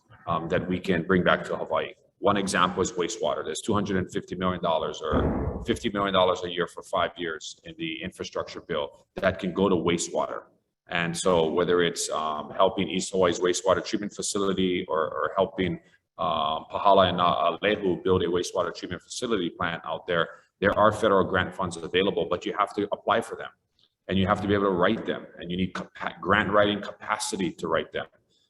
that we can bring back to Hawaii. One example is wastewater. There's $250 million or $50 million a year for 5 years in the infrastructure bill that can go to wastewater. And so whether it's helping East Hawaii's wastewater treatment facility or helping Pahala and Lehu build a wastewater treatment facility plant out there, there are federal grant funds available, but you have to apply for them and you have to be able to write them, and you need grant writing capacity to write them.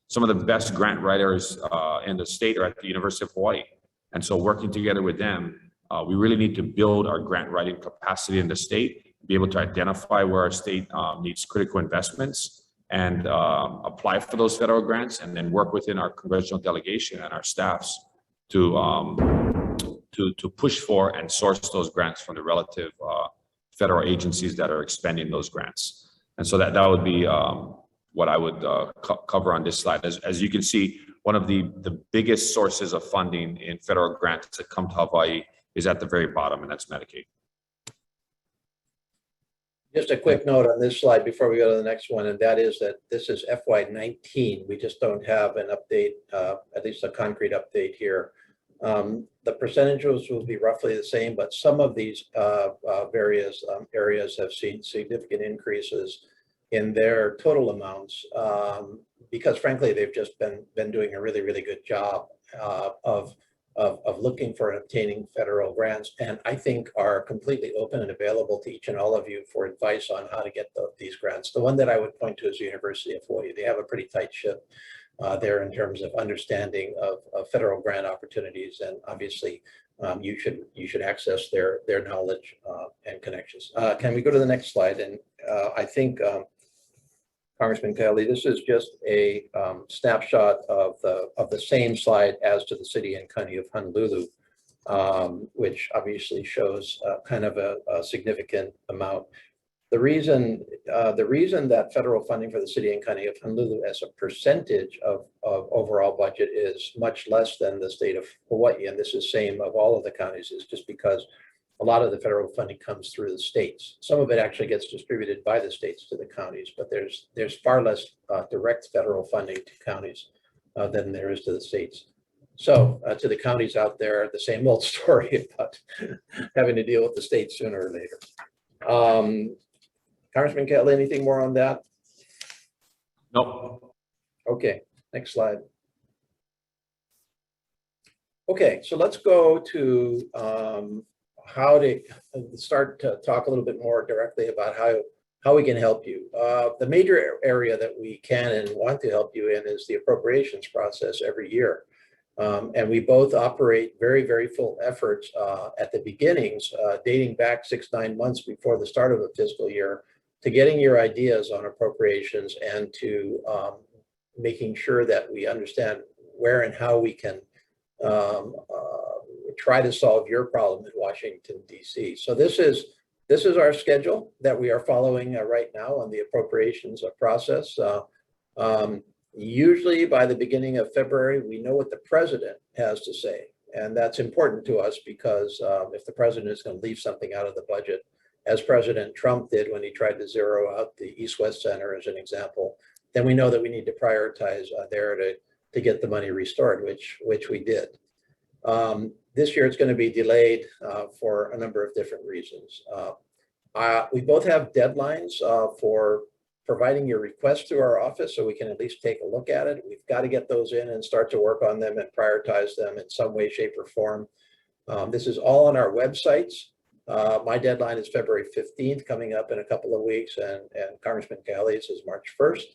Some of the best grant writers in the state are at the University of Hawaii. And so working together with them, we really need to build our grant writing capacity in the state, be able to identify where our state needs critical investments and apply for those federal grants, and then work within our congressional delegation and our staffs to push for and source those grants from the relative federal agencies that are expending those grants. And so that would be what I would cover on this slide. As you can see, one of the biggest sources of funding in federal grants that come to Hawaii is at the very bottom, and that's Medicaid. Just a quick note on this slide before we go to the next one, and that is that this is FY19. We just don't have an update, at least a concrete update here. The percentages will be roughly the same, but some of these various areas have seen significant increases in their total amounts because frankly, they've just been doing a really, really good job of looking for and obtaining federal grants, and I think are completely open and available to each and all of you for advice on how to get these grants. The one that I would point to is the University of Hawaii. They have a pretty tight ship there in terms of understanding of federal grant opportunities, and obviously you should access their knowledge and connections. Can we go to the next slide? And I think Congressman Kahele, this is just a snapshot of the same slide as to the city and county of Honolulu, which obviously shows kind of a significant amount. The reason that federal funding for the city and county of Honolulu as a percentage of overall budget is much less than the state of Hawaii, and this is same of all of the counties, is just because a lot of the federal funding comes through the states. Some of it actually gets distributed by the states to the counties, but there's far less direct federal funding to counties than there is to the states. So to the counties out there, the same old story about having to deal with the states sooner or later. Congressman Kahele, anything more on that? Nope. Okay, next slide. Okay, so let's go to how to start to talk a little bit more directly about how we can help you. The major area that we can and want to help you in is the appropriations process every year. And we both operate very, very full efforts at the beginnings, dating back 6-9 months before the start of a fiscal year, to getting your ideas on appropriations and to making sure that we understand where and how we can try to solve your problem in Washington, D.C. So this is our schedule that we are following right now on the appropriations process. Usually by the beginning of February, we know what the president has to say. And that's important to us because if the president is going to leave something out of the budget, as President Trump did when he tried to zero out the East-West Center as an example, then we know that we need to prioritize there to get the money restored, which we did. This year it's going to be delayed for a number of different reasons. We both have deadlines for providing your requests to our office so we can at least take a look at it. We've got to get those in and start to work on them and prioritize them in some way, shape, or form. This is all on our websites. My deadline is February 15th, coming up in a couple of weeks, and Congressman Kahele's is March 1st.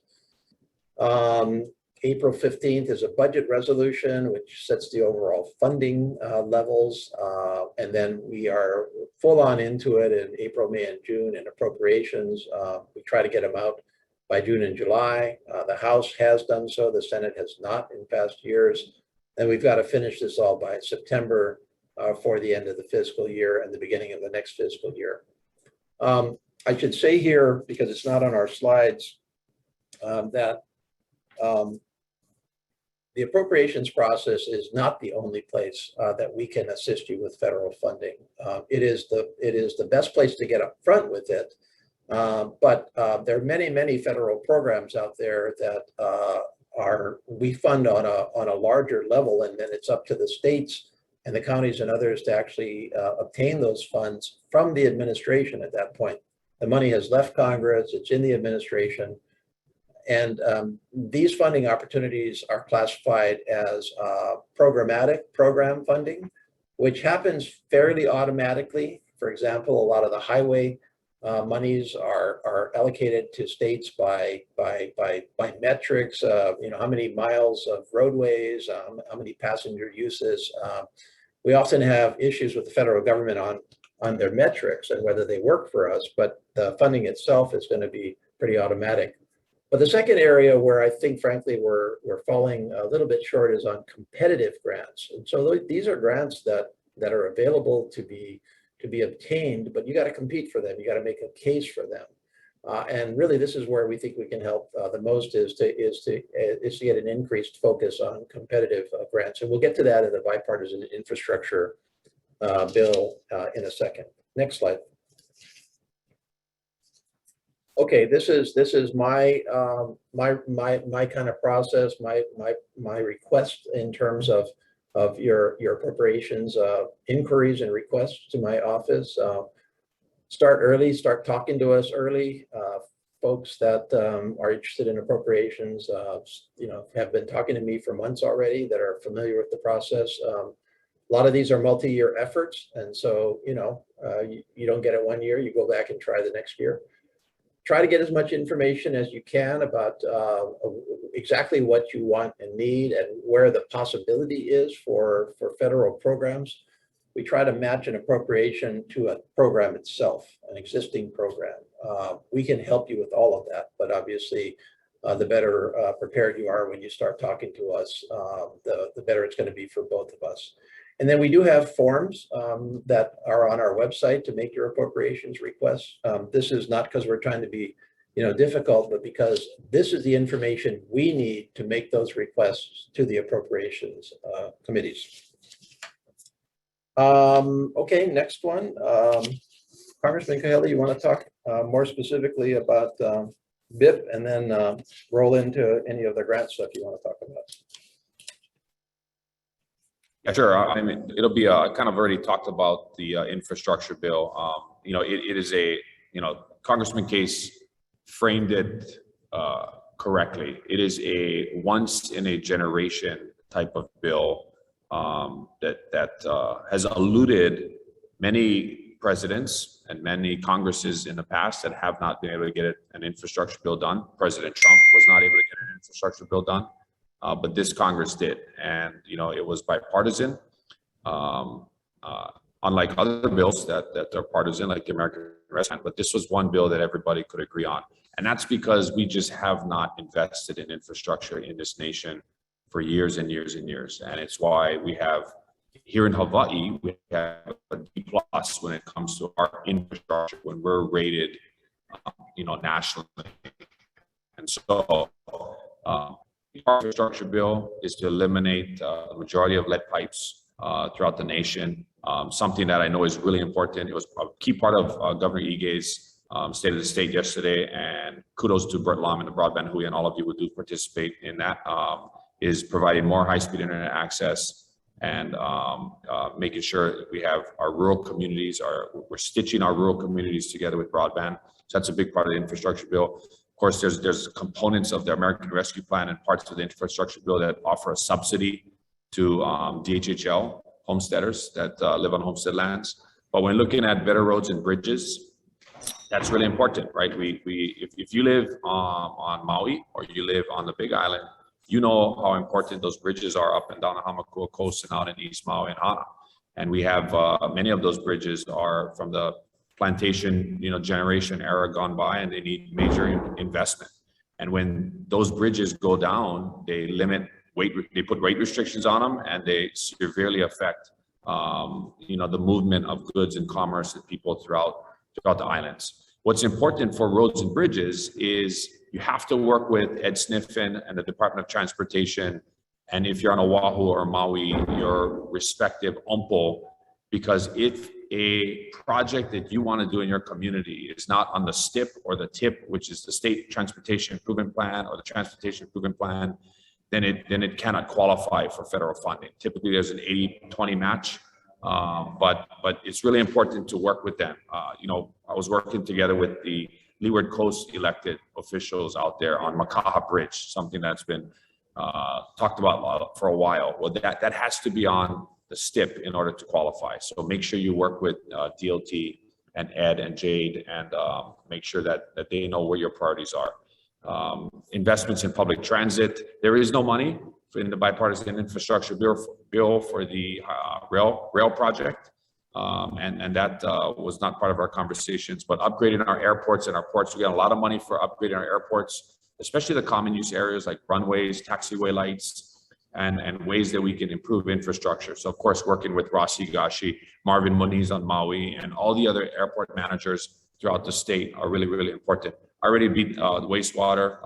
April 15th is a budget resolution, which sets the overall funding levels. And then we are full on into it in April, May, and June in appropriations. We try to get them out by June and July. The House has done so. The Senate has not in past years. And we've got to finish this all by September for the end of the fiscal year and the beginning of the next fiscal year. I should say here, because it's not on our slides, that the appropriations process is not the only place that we can assist you with federal funding. It is the best place to get up front with it, but there are many federal programs out there that we fund on a larger level, and then it's up to the states and the counties and others to actually obtain those funds from the administration at that point. The money has left Congress, it's in the administration. And these funding opportunities are classified as programmatic program funding, which happens fairly automatically. For example, a lot of the highway monies are allocated to states by metrics, how many miles of roadways, how many passenger uses. We often have issues with the federal government on their metrics and whether they work for us, but the funding itself is going to be pretty automatic. But the second area where I think, frankly, we're falling a little bit short is on competitive grants. And so these are grants that are available to be obtained, but you got to compete for them. You got to make a case for them. And really, this is where we think we can help the most is to get an increased focus on competitive grants. And we'll get to that in the bipartisan infrastructure bill in a second. Next slide. Okay, this is my kind of process, my request in terms of your appropriations inquiries and requests to my office. Start early, start talking to us early. Folks that are interested in appropriations, have been talking to me for months already, that are familiar with the process. A lot of these are multi-year efforts, and so you don't get it one year, you go back and try the next year. Try to get as much information as you can about exactly what you want and need and where the possibility is for federal programs. We try to match an appropriation to a program itself, an existing program. We can help you with all of that, but obviously the better prepared you are when you start talking to us, the better it's going to be for both of us. And then we do have forms that are on our website to make your appropriations requests. This is not because we're trying to be, difficult, but because this is the information we need to make those requests to the appropriations committees. Okay, next one. Congressman Kahele, you want to talk more specifically about BIP, and then roll into any of the grant stuff you want to talk about? Yeah, sure. I mean, it'll be kind of already talked about the infrastructure bill. It is a, Congressman Case framed it correctly. It is a once in a generation type of bill that has eluded many presidents and many Congresses in the past that have not been able to get an infrastructure bill done. President Trump was not able to get an infrastructure bill done. But this Congress did, and it was bipartisan. Unlike other bills that are partisan, like the American Rescue Plan, but this was one bill that everybody could agree on, and that's because we just have not invested in infrastructure in this nation for years and years and years, and it's why we have here in Hawaii we have a D+ when it comes to our infrastructure when we're rated, nationally, and so. Our infrastructure bill is to eliminate the majority of lead pipes throughout the nation. Something that I know is really important. It was a key part of Governor Ige's State of the State yesterday, and kudos to Bert Lom and the Broadband Hui and all of you who do participate in that, is providing more high-speed internet access and making sure we have our rural communities, we're stitching our rural communities together with broadband. So that's a big part of the infrastructure bill. Of course, there's components of the American Rescue Plan and parts of the infrastructure bill that offer a subsidy to DHHL homesteaders that live on homestead lands. But when looking at better roads and bridges, that's really important, right? If you live on Maui or you live on the Big Island, you know how important those bridges are up and down the Hamakua coast and out in East Maui and Hana. And we have many of those bridges are from the plantation, generation era gone by, and they need major investment. And when those bridges go down, they limit weight, they put weight restrictions on them, and they severely affect the movement of goods and commerce and people throughout the islands. What's important for roads and bridges is you have to work with Ed Sniffen and the Department of Transportation, and if you're on Oahu or Maui, your respective OMPO, because if a project that you want to do in your community is not on the STIP or the TIP, which is the State Transportation Improvement Plan or the Transportation Improvement Plan, then it cannot qualify for federal funding. Typically, there's an 80-20 match, but it's really important to work with them. I was working together with the Leeward Coast elected officials out there on Makaha Bridge, something that's been talked about for a while. Well, that has to be on the STIP in order to qualify. So make sure you work with DOT and Ed and Jade and make sure that they know where your priorities are. Investments in public transit. There is no money in the bipartisan infrastructure bill for the rail project. And that was not part of our conversations, but upgrading our airports and our ports. We got a lot of money for upgrading our airports, especially the common use areas like runways, taxiway lights, and ways that we can improve infrastructure. So of course, working with Ross Higashi, Marvin Moniz on Maui, and all the other airport managers throughout the state are really, really important. I already beat the wastewater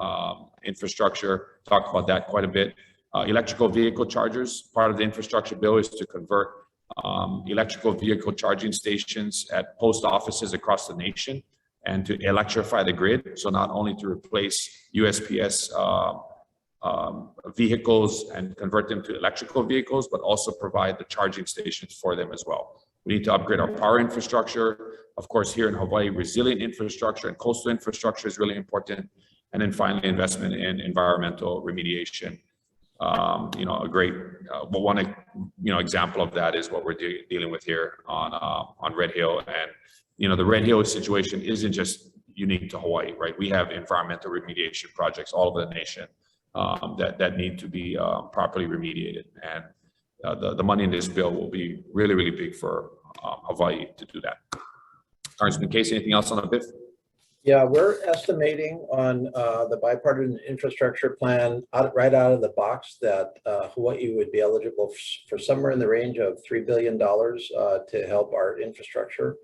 infrastructure, talked about that quite a bit. Electrical vehicle chargers, part of the infrastructure bill is to convert electrical vehicle charging stations at post offices across the nation and to electrify the grid. So not only to replace USPS vehicles and convert them to electrical vehicles, but also provide the charging stations for them as well. We need to upgrade our power infrastructure. Of course, here in Hawaii, resilient infrastructure and coastal infrastructure is really important. And then finally, investment in environmental remediation. A great one example of that is what we're dealing with here on Red Hill. And the Red Hill situation isn't just unique to Hawaii, right? We have environmental remediation projects all over the nation that need to be properly remediated, and the money in this bill will be really, really big for Hawaii to do that. Congressman Case, anything else on the BIF? Yeah, we're estimating on the bipartisan infrastructure plan right out of the box that Hawaii would be eligible for somewhere in the range of $3 billion to help our infrastructure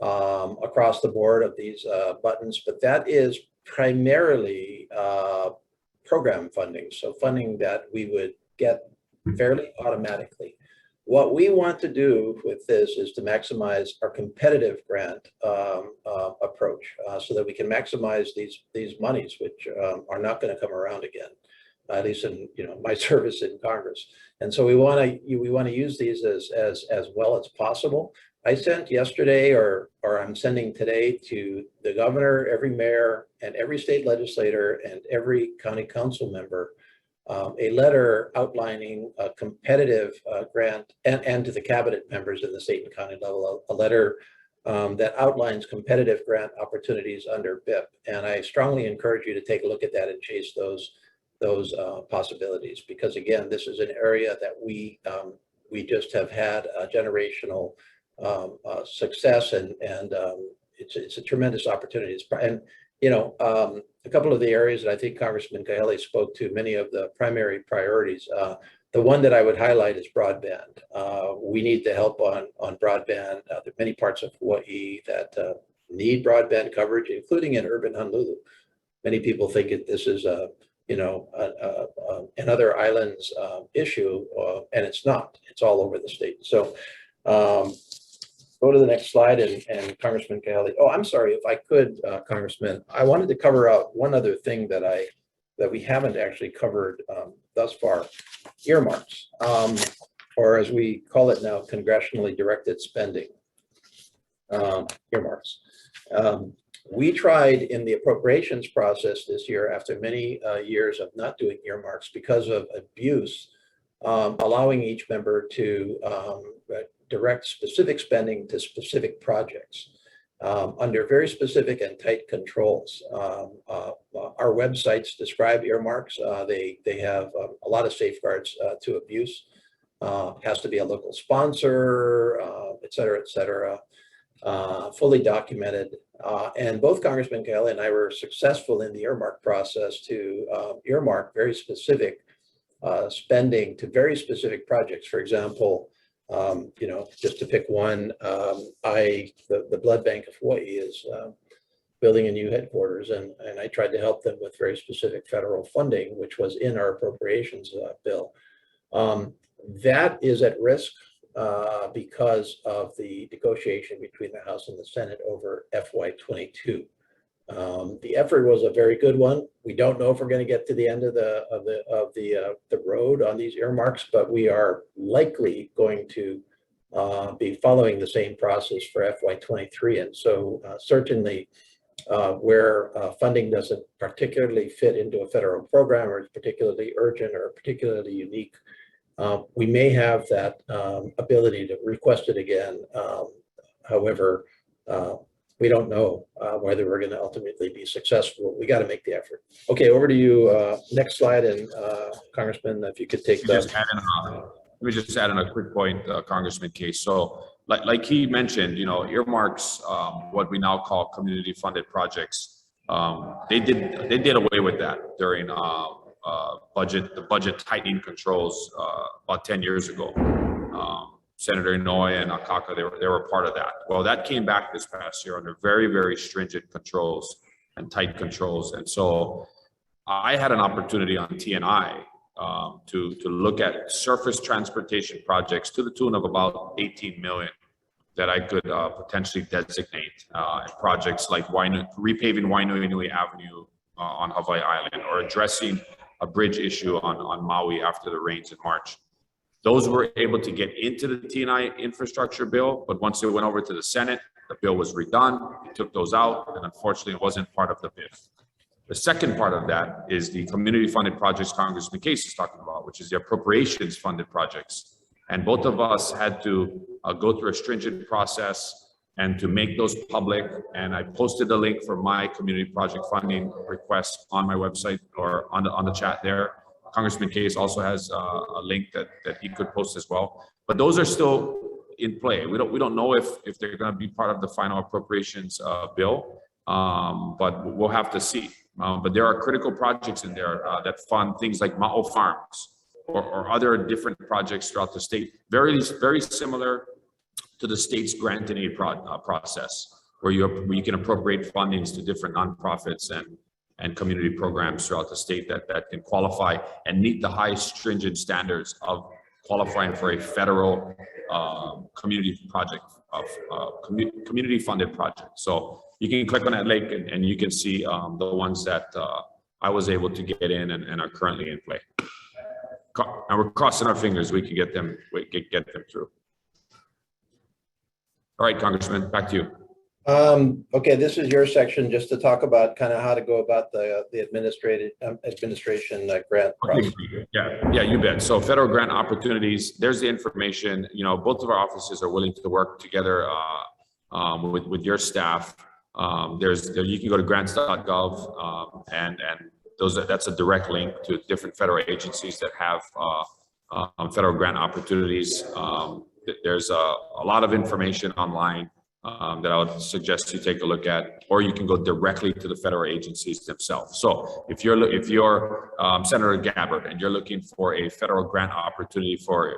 across the board of these buttons. But that is primarily program funding, so funding that we would get fairly automatically. What we want to do with this is to maximize our competitive grant approach so that we can maximize these monies, which are not going to come around again, at least in my service in Congress. And so we want to use these as well as possible. I sent yesterday, or I'm sending today, to the governor, every mayor, and every state legislator, and every county council member a letter outlining a competitive grant, and to the cabinet members in the state and county level, a letter that outlines competitive grant opportunities under BIP. And I strongly encourage you to take a look at that and chase those possibilities, because again, this is an area that we just have had a generational success, and it's a tremendous opportunity. And a couple of the areas that I think Congressman Kahele spoke to, many of the primary priorities. The one that I would highlight is broadband. We need the help on broadband. There are many parts of Hawaii that need broadband coverage, including in urban Honolulu. Many people think this is another island's issue, and it's not. It's all over the state. So go to the next slide, and Congressman Kahele. Oh, I'm sorry, if I could, Congressman, I wanted to cover out one other thing that we haven't actually covered thus far: earmarks, or as we call it now, congressionally directed spending. Earmarks. We tried in the appropriations process this year, after many years of not doing earmarks because of abuse, allowing each member to direct specific spending to specific projects under very specific and tight controls. Our websites describe earmarks. They have a lot of safeguards to abuse. Has to be a local sponsor, et cetera, fully documented. And both Congressman Kahele and I were successful in the earmark process to earmark very specific spending to very specific projects. For example, You know, just to pick one, the Blood Bank of Hawaii is building a new headquarters, and I tried to help them with very specific federal funding, which was in our appropriations bill. That is at risk because of the negotiation between the House and the Senate over FY22. The effort was a very good one. We don't know if we're going to get to the end of the road on these earmarks, but we are likely going to be following the same process for FY23. And so certainly where funding doesn't particularly fit into a federal program, or is particularly urgent or particularly unique, we may have that ability to request it again. However, we don't know whether we're going to ultimately be successful. We got to make the effort. Okay, over to you. Next slide, and Congressman, if you could take that. Let me just add in a quick point, Congressman Case. So, like he mentioned, you know, earmarks, what we now call community-funded projects. They did away with that during the budget tightening controls about 10 years ago. Senator Inouye and Akaka, they were part of that. Well, that came back this past year under very, very stringent controls and tight controls. And so I had an opportunity on TNI to look at surface transportation projects to the tune of about 18 million that I could potentially designate projects like repaving Wainui Avenue on Hawaii Island, or addressing a bridge issue on Maui after the rains in March. Those were able to get into the TNI infrastructure bill, but once it went over to the Senate, the bill was redone. It took those out, and unfortunately, it wasn't part of the bid. The second part of that is the community-funded projects Congressman Case is talking about, which is the appropriations funded projects. And both of us had to go through a stringent process and to make those public. And I posted the link for my community project funding request on my website, or on the chat there. Congressman Case also has a link that he could post as well. But those are still in play. We don't know if they're going to be part of the final appropriations bill, but we'll have to see. But there are critical projects in there that fund things like Ma'o Farms or other different projects throughout the state, very similar to the state's grant and aid process, where you can appropriate fundings to different nonprofits and community programs throughout the state that can qualify and meet the high stringent standards of qualifying for a federal community project, community funded project. So you can click on that link and you can see the ones that I was able to get in and are currently in play. And we're crossing our fingers we can get them through. All right, Congressman, back to you. Okay, this is your section, just to talk about kind of how to go about the administration grant process. Yeah, you bet. So federal grant opportunities, there's the information. You know, both of our offices are willing to work together with your staff. You can go to grants.gov and that's a direct link to different federal agencies that have federal grant opportunities. There's a lot of information online that I would suggest you take a look at, or you can go directly to the federal agencies themselves. So if you're Senator Gabbard and you're looking for a federal grant opportunity for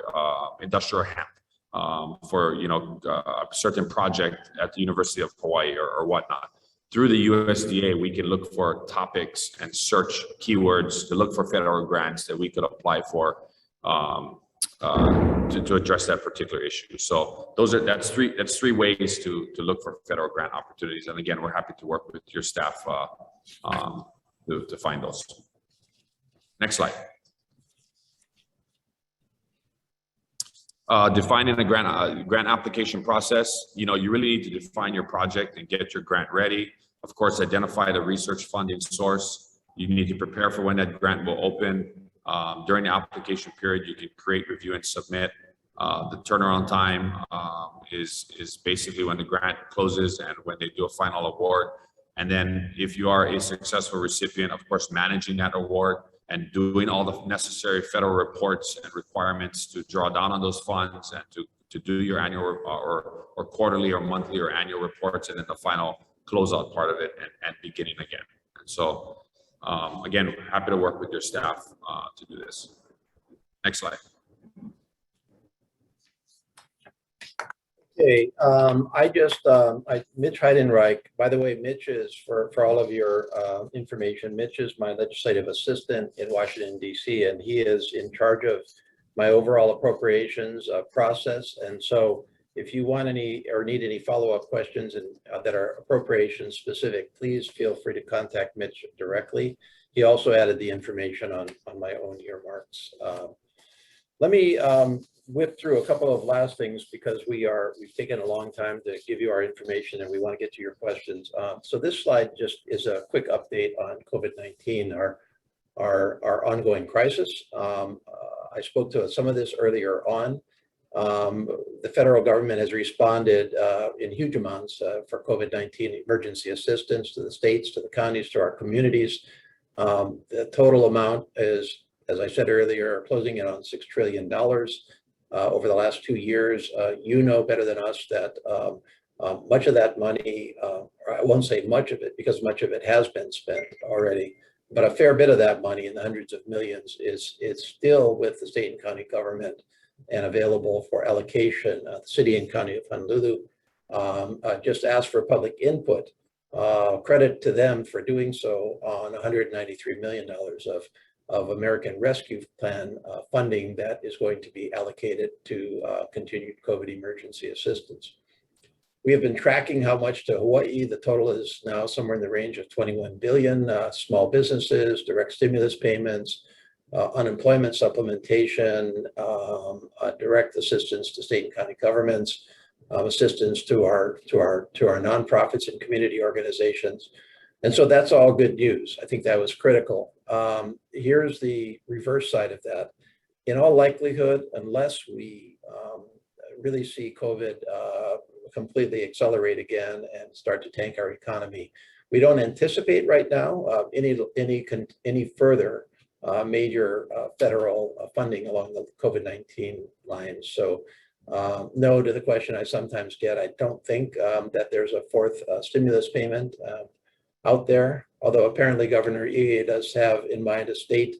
industrial hemp, for a certain project at the University of Hawaii or whatnot, through the USDA, we can look for topics and search keywords to look for federal grants that we could apply for to address that particular issue. So that's three ways to look for federal grant opportunities. And again, we're happy to work with your staff to find those. Next slide. Defining a grant application process. You really need to define your project and get your grant ready. Of course, identify the research funding source. You need to prepare for when that grant will open. During the application period, you can create, review, and submit. The turnaround time is basically when the grant closes and when they do a final award. And then if you are a successful recipient, of course, managing that award and doing all the necessary federal reports and requirements to draw down on those funds and to do your annual or quarterly or monthly or annual reports, and then the final closeout part of it and beginning again. And so again, happy to work with your staff to do this. Next slide. Okay, Mitch Heidenreich, by the way, Mitch is, for all of your information, Mitch is my legislative assistant in Washington, DC, and he is in charge of my overall appropriations process. And so if you want any or need any follow-up questions and that are appropriation specific, please feel free to contact Mitch directly. He also added the information on my own earmarks. Let me whip through a couple of last things because we've taken a long time to give you our information and we want to get to your questions. So this slide just is a quick update on COVID-19, our ongoing crisis. I spoke to some of this earlier on. The federal government has responded in huge amounts for COVID-19 emergency assistance to the states, to the counties, to our communities. The total amount is, as I said earlier, closing in on $6 trillion over the last 2 years. You know better than us that much of that money, or I won't say much of it because much of it has been spent already, but a fair bit of that money in the hundreds of millions is still with the state and county government and available for allocation. The city and county of Honolulu just asked for public input. Credit to them for doing so on $193 million of American Rescue Plan funding that is going to be allocated to continued COVID emergency assistance. We have been tracking how much to Hawaii. The total is now somewhere in the range of 21 billion. Small businesses, direct stimulus payments, unemployment supplementation, direct assistance to state and county governments, assistance to our nonprofits and community organizations. And so that's all good news. I think that was critical. Here's the reverse side of that. In all likelihood, unless we really see COVID completely accelerate again and start to tank our economy, we don't anticipate right now any further major federal funding along the COVID-19 lines. So no to the question I sometimes get. I don't think that there's a fourth stimulus payment out there, although apparently Governor Ige does have in mind a state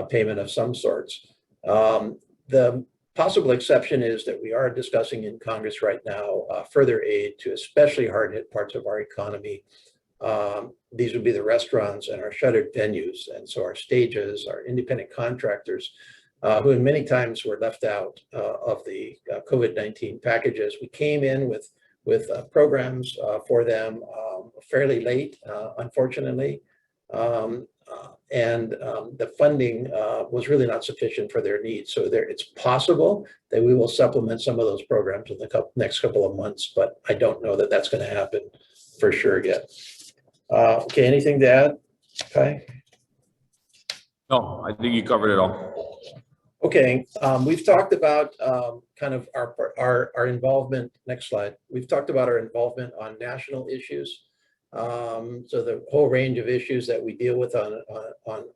payment of some sorts. The possible exception is that we are discussing in Congress right now further aid to especially hard-hit parts of our economy. These would be the restaurants and our shuttered venues, and so our stages, our independent contractors, who in many times were left out of the COVID-19 packages. We came in with programs for them fairly late, unfortunately, and the funding was really not sufficient for their needs. So it's possible that we will supplement some of those programs in the next couple of months, but I don't know that that's going to happen for sure yet. Okay, anything to add, Kai? No, I think you covered it all. Okay, we've talked about kind of our involvement. Next slide. We've talked about our involvement on national issues. So the whole range of issues that we deal with on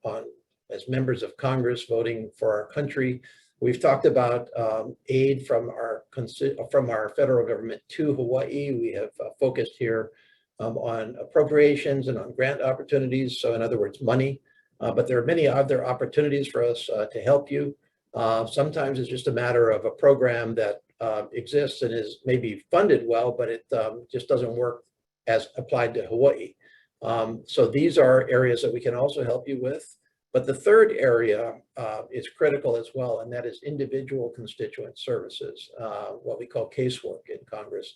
as members of Congress voting for our country. We've talked about aid from our federal government to Hawaii. We have focused here on appropriations and on grant opportunities. So in other words, money. But there are many other opportunities for us to help you. Sometimes it's just a matter of a program that exists and is maybe funded well, but it just doesn't work as applied to Hawaii. So these are areas that we can also help you with. But the third area is critical as well, and that is individual constituent services, what we call casework in Congress.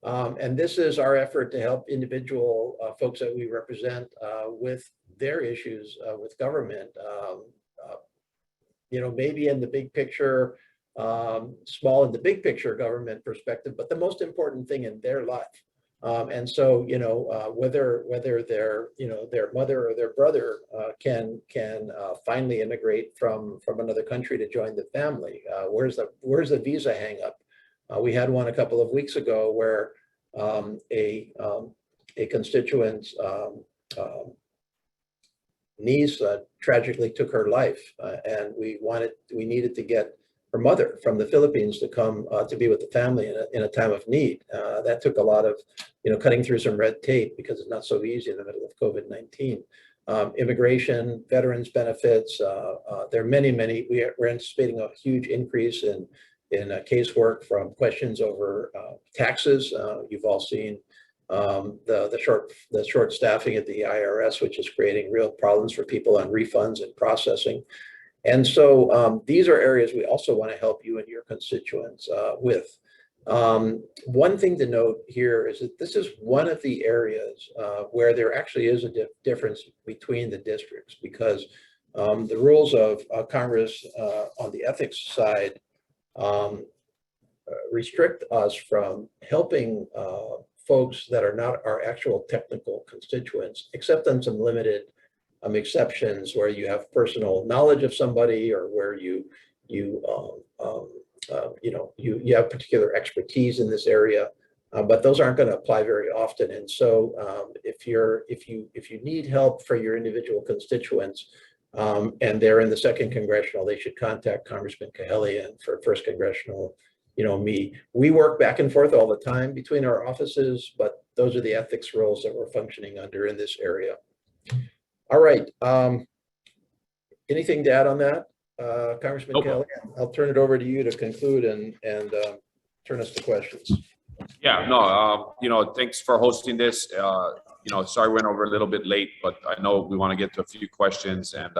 And this is our effort to help individual folks that we represent with their issues with government. You know, maybe in the big picture, small in the big picture government perspective, but the most important thing in their life. And so, you know, whether their, you know, their mother or their brother can finally immigrate from another country to join the family. Where's the visa hang up? We had one a couple of weeks ago where a constituent's niece tragically took her life, and we needed to get her mother from the Philippines to come to be with the family in a time of need. That took a lot of, you know, cutting through some red tape because it's not so easy in the middle of COVID-19. Immigration, veterans benefits, there are many. We're anticipating a huge increase in in casework, from questions over taxes. You've all seen the short staffing at the IRS, which is creating real problems for people on refunds and processing. And so these are areas we also want to help you and your constituents with. One thing to note here is that this is one of the areas where there actually is a difference between the districts, because the rules of Congress on the ethics side restrict us from helping folks that are not our actual technical constituents, except on some limited exceptions where you have personal knowledge of somebody, or where you have particular expertise in this area, but those aren't going to apply very often. And so if you need help for your individual constituents, and they're in the 2nd Congressional, they should contact Congressman Kahele, and for 1st Congressional, me. We work back and forth all the time between our offices, but those are the ethics rules that we're functioning under in this area. All right. Anything to add on that, Congressman Kahele? I'll turn it over to you to conclude and turn us to questions. Yeah, no, thanks for hosting this. Sorry we went over a little bit late, but I know we want to get to a few questions, and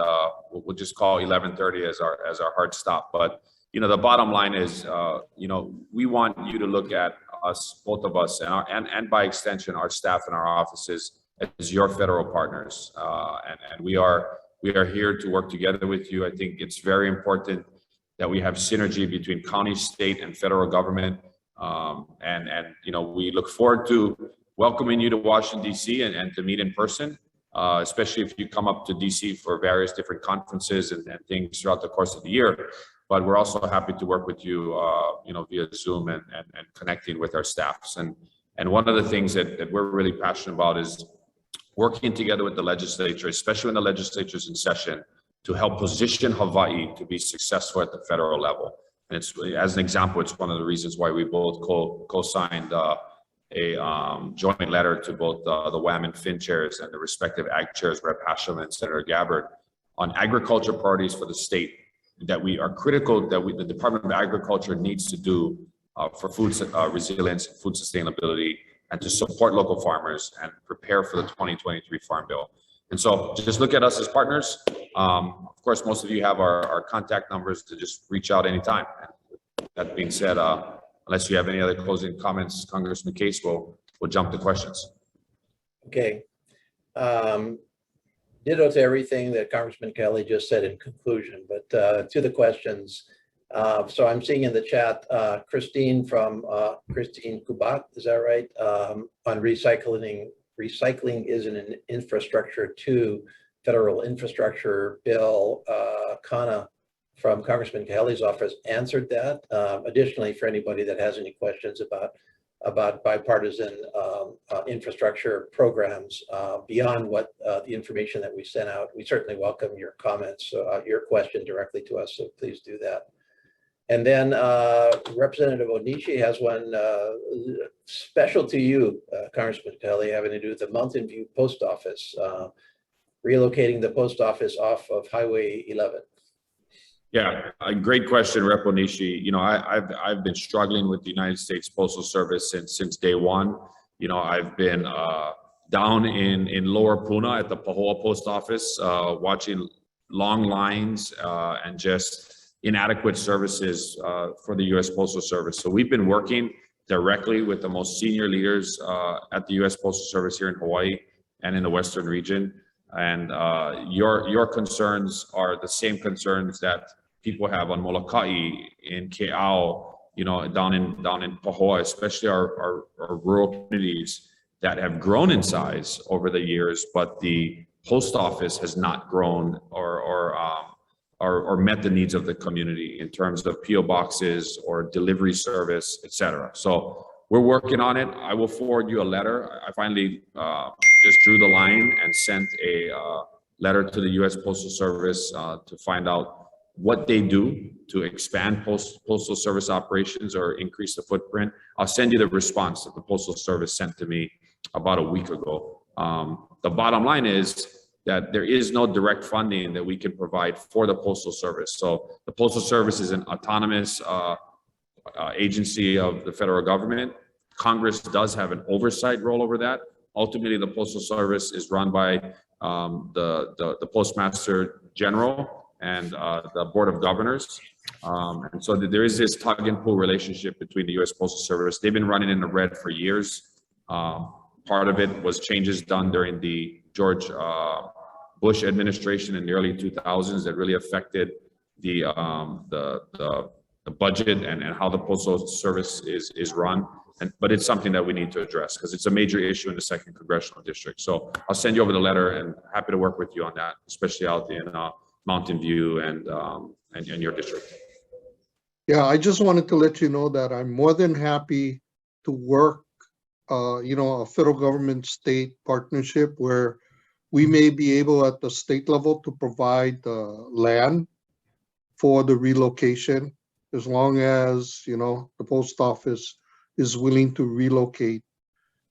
we'll just call 11:30 as our hard stop. But the bottom line is, we want you to look at us, both of us, and by extension our staff in our offices, as your federal partners, and we are here to work together with you. I think it's very important that we have synergy between county, state, and federal government, and we look forward to welcoming you to Washington, D.C. and to meet in person, especially if you come up to D.C. for various different conferences and things throughout the course of the year. But we're also happy to work with you, via Zoom and connecting with our staffs. And one of the things that we're really passionate about is working together with the legislature, especially when the legislature is in session, to help position Hawaii to be successful at the federal level. And it's, as an example, it's one of the reasons why we both co-signed a joint letter to both the WAM and FIN chairs and the respective ag chairs, Rep. Hashem and Senator Gabbard, on agriculture priorities for the state that we are critical, that the Department of Agriculture needs to do for food resilience, food sustainability, and to support local farmers and prepare for the 2023 Farm Bill. And so just look at us as partners. Of course, most of you have our contact numbers to just reach out anytime. That being said, unless you have any other closing comments, Congressman Case, we'll jump to questions. Okay. Ditto to everything that Congressman Kahele just said in conclusion, but to the questions. So I'm seeing in the chat, Christine Kubat, is that right? On recycling is an infrastructure to federal infrastructure bill. Kana from Congressman Kahele's office answered that. Additionally, for anybody that has any questions about bipartisan infrastructure programs beyond what the information that we sent out, we certainly welcome your comments, your question directly to us, so please do that. And then Representative Onishi has one special to you, Congressman Kahele, having to do with the Mountain View Post Office, relocating the post office off of Highway 11. Yeah, a great question, Rep. Onishi. I've been struggling with the United States Postal Service since day one. I've been down in Lower Puna at the Pahoa Post Office, watching long lines and just inadequate services for the U.S. Postal Service. So we've been working directly with the most senior leaders at the U.S. Postal Service here in Hawaii and in the Western region. And your concerns are the same concerns that people have on Molokai, in Ke'au, down in Pahoa, especially our rural communities that have grown in size over the years, but the post office has not grown or met the needs of the community in terms of PO boxes or delivery service, et cetera. So we're working on it. I will forward you a letter. I finally just drew the line and sent a letter to the U.S. Postal Service to find out what they do to expand postal service operations or increase the footprint. I'll send you the response that the Postal Service sent to me about a week ago. The bottom line is that there is no direct funding that we can provide for the Postal Service. So the Postal Service is an autonomous agency of the federal government. Congress does have an oversight role over that. Ultimately, the Postal Service is run by the Postmaster General and the Board of Governors. And so there is this tug and pull relationship between the U.S. Postal Service. They've been running in the red for years. Part of it was changes done during the George Bush administration in the early 2000s that really affected the budget and how the Postal Service is run. But it's something that we need to address because it's a major issue in the 2nd Congressional District. So I'll send you over the letter and happy to work with you on that, especially out in Mountain View and your district. Yeah, I just wanted to let you know that I'm more than happy to work, a federal government state partnership where we may be able at the state level to provide land for the relocation, as long as, the post office is willing to relocate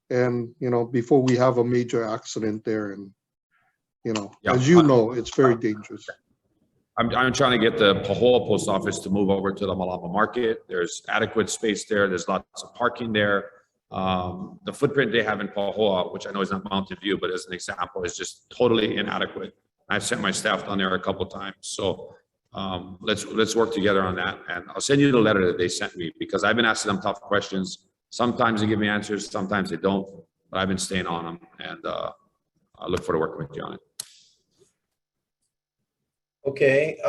and, before we have a major accident there. And, as you know, it's very dangerous. I'm trying to get the Pahoa Post Office to move over to the Malama Market. There's adequate space there. There's lots of parking there. The footprint they have in Pahoa, which I know is not Mountain View, but as an example, is just totally inadequate. I've sent my staff down there a couple of times. So let's work together on that. And I'll send you the letter that they sent me because I've been asking them tough questions. Sometimes they give me answers, sometimes they don't, but I've been staying on them, and I look forward to working with you on it. Okay,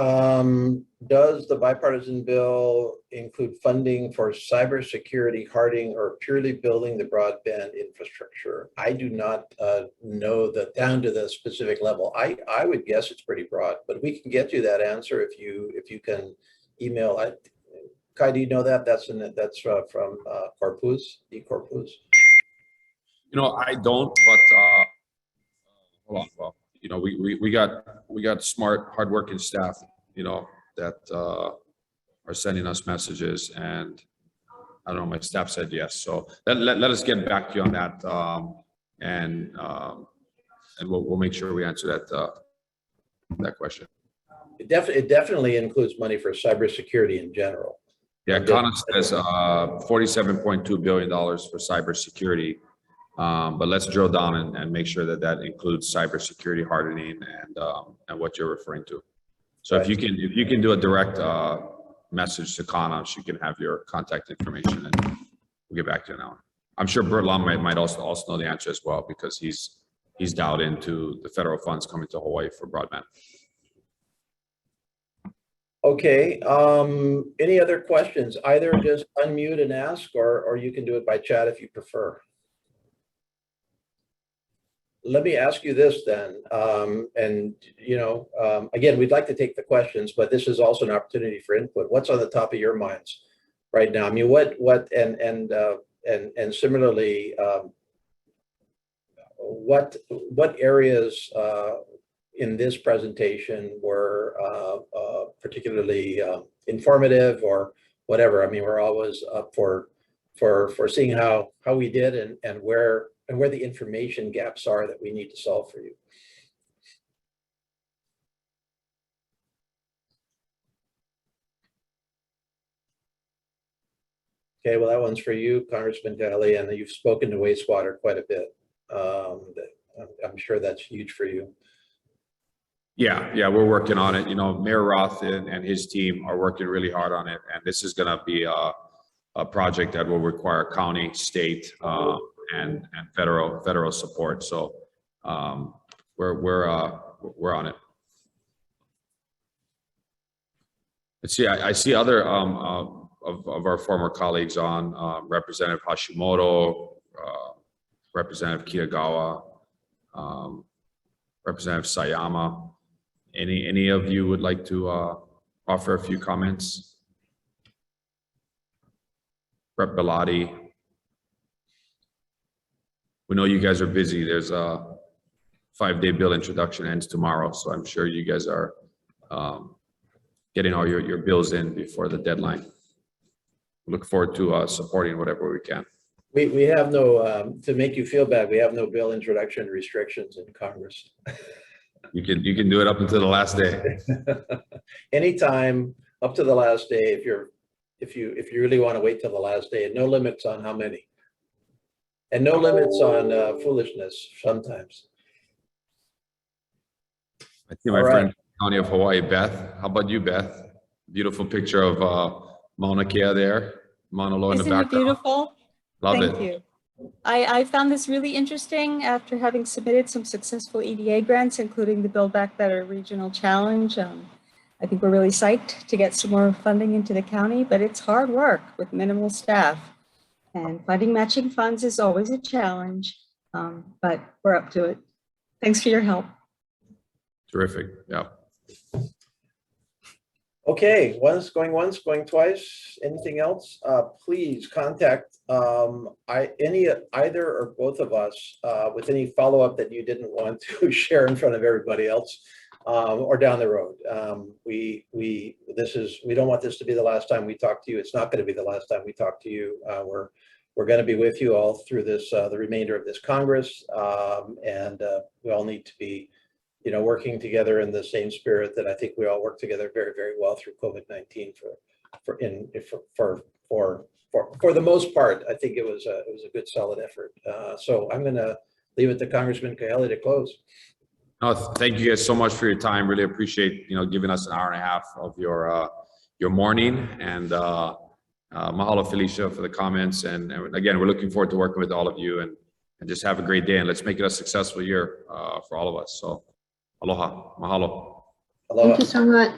does the bipartisan bill include funding for cybersecurity hardening or purely building the broadband infrastructure? I do not know that down to the specific level. I would guess it's pretty broad, but we can get you that answer if you can email. Kai, do you know that? That's from Corpus, eCorpus. I don't, but hold on. Well, we got smart, hardworking staff, that are sending us messages, and I don't know, my staff said yes. So let us get back to you on that, and we'll make sure we answer that question. It definitely includes money for cybersecurity in general. Yeah, Connor says $47.2 billion for cybersecurity. But let's drill down and make sure that includes cybersecurity hardening and what you're referring to. So if you can do a direct message to Kana, she can have your contact information, and we'll get back to you now. I'm sure Bert Lum might also know the answer as well, because he's dialed into the federal funds coming to Hawaii for broadband. Okay, any other questions? Either just unmute and ask, or you can do it by chat if you prefer. Let me ask you this then, again, we'd like to take the questions, but this is also an opportunity for input. What's on the top of your minds right now? I mean, and similarly, what areas in this presentation were particularly informative or whatever? I mean, we're always up for seeing how we did and where the information gaps are that we need to solve for you. Okay, well, that one's for you, Congressman Kahele, and you've spoken to wastewater quite a bit. I'm sure that's huge for you. Yeah, we're working on it. Mayor Roth and his team are working really hard on it, and this is going to be a project that will require county, state, and federal support. So we're on it. Let's see. I see other of our former colleagues on, Representative Hashimoto, Representative Kitagawa, Representative Sayama. Any of you would like to offer a few comments? Rep. Bellotti. We know you guys are busy. There's a 5-day bill introduction ends tomorrow, so I'm sure you guys are getting all your bills in before the deadline. Look forward to supporting whatever we can. We have no, to make you feel bad, we have no bill introduction restrictions in Congress. You can do it up until the last day. Anytime up to the last day, if you're if you really want to wait till the last day, and no limits on how many. And no limits on foolishness sometimes. I see my All right. friend, County of Hawaii, Beth. How about you, Beth? Beautiful picture of Mauna Kea there, Mauna Loa in the Isn't it background. beautiful? Love Thank it. you. I found this really interesting after having submitted some successful EDA grants, including the Build Back Better Regional Challenge. I think we're really psyched to get some more funding into the county, but it's hard work with minimal staff. And finding matching funds is always a challenge, but we're up to it. Thanks for your help. Terrific. Yeah. Okay, once, going twice. Anything else? Please contact either or both of us with any follow-up that you didn't want to share in front of everybody else or down the road. We don't want this to be the last time we talk to you. It's not going to be the last time we talk to you. We're going to be with you all through this the remainder of this Congress, and we all need to be, working together in the same spirit that I think we all work together very, very well through COVID-19 for the most part. I think it was a good, solid effort. So I'm going to leave it to Congressman Kahele to close. No, thank you guys so much for your time. Really appreciate, giving us an hour and a half of your morning, and mahalo Felicia for the comments. And again, we're looking forward to working with all of you, and just have a great day, and let's make it a successful year for all of us. So aloha, mahalo. Aloha. Thank you so much.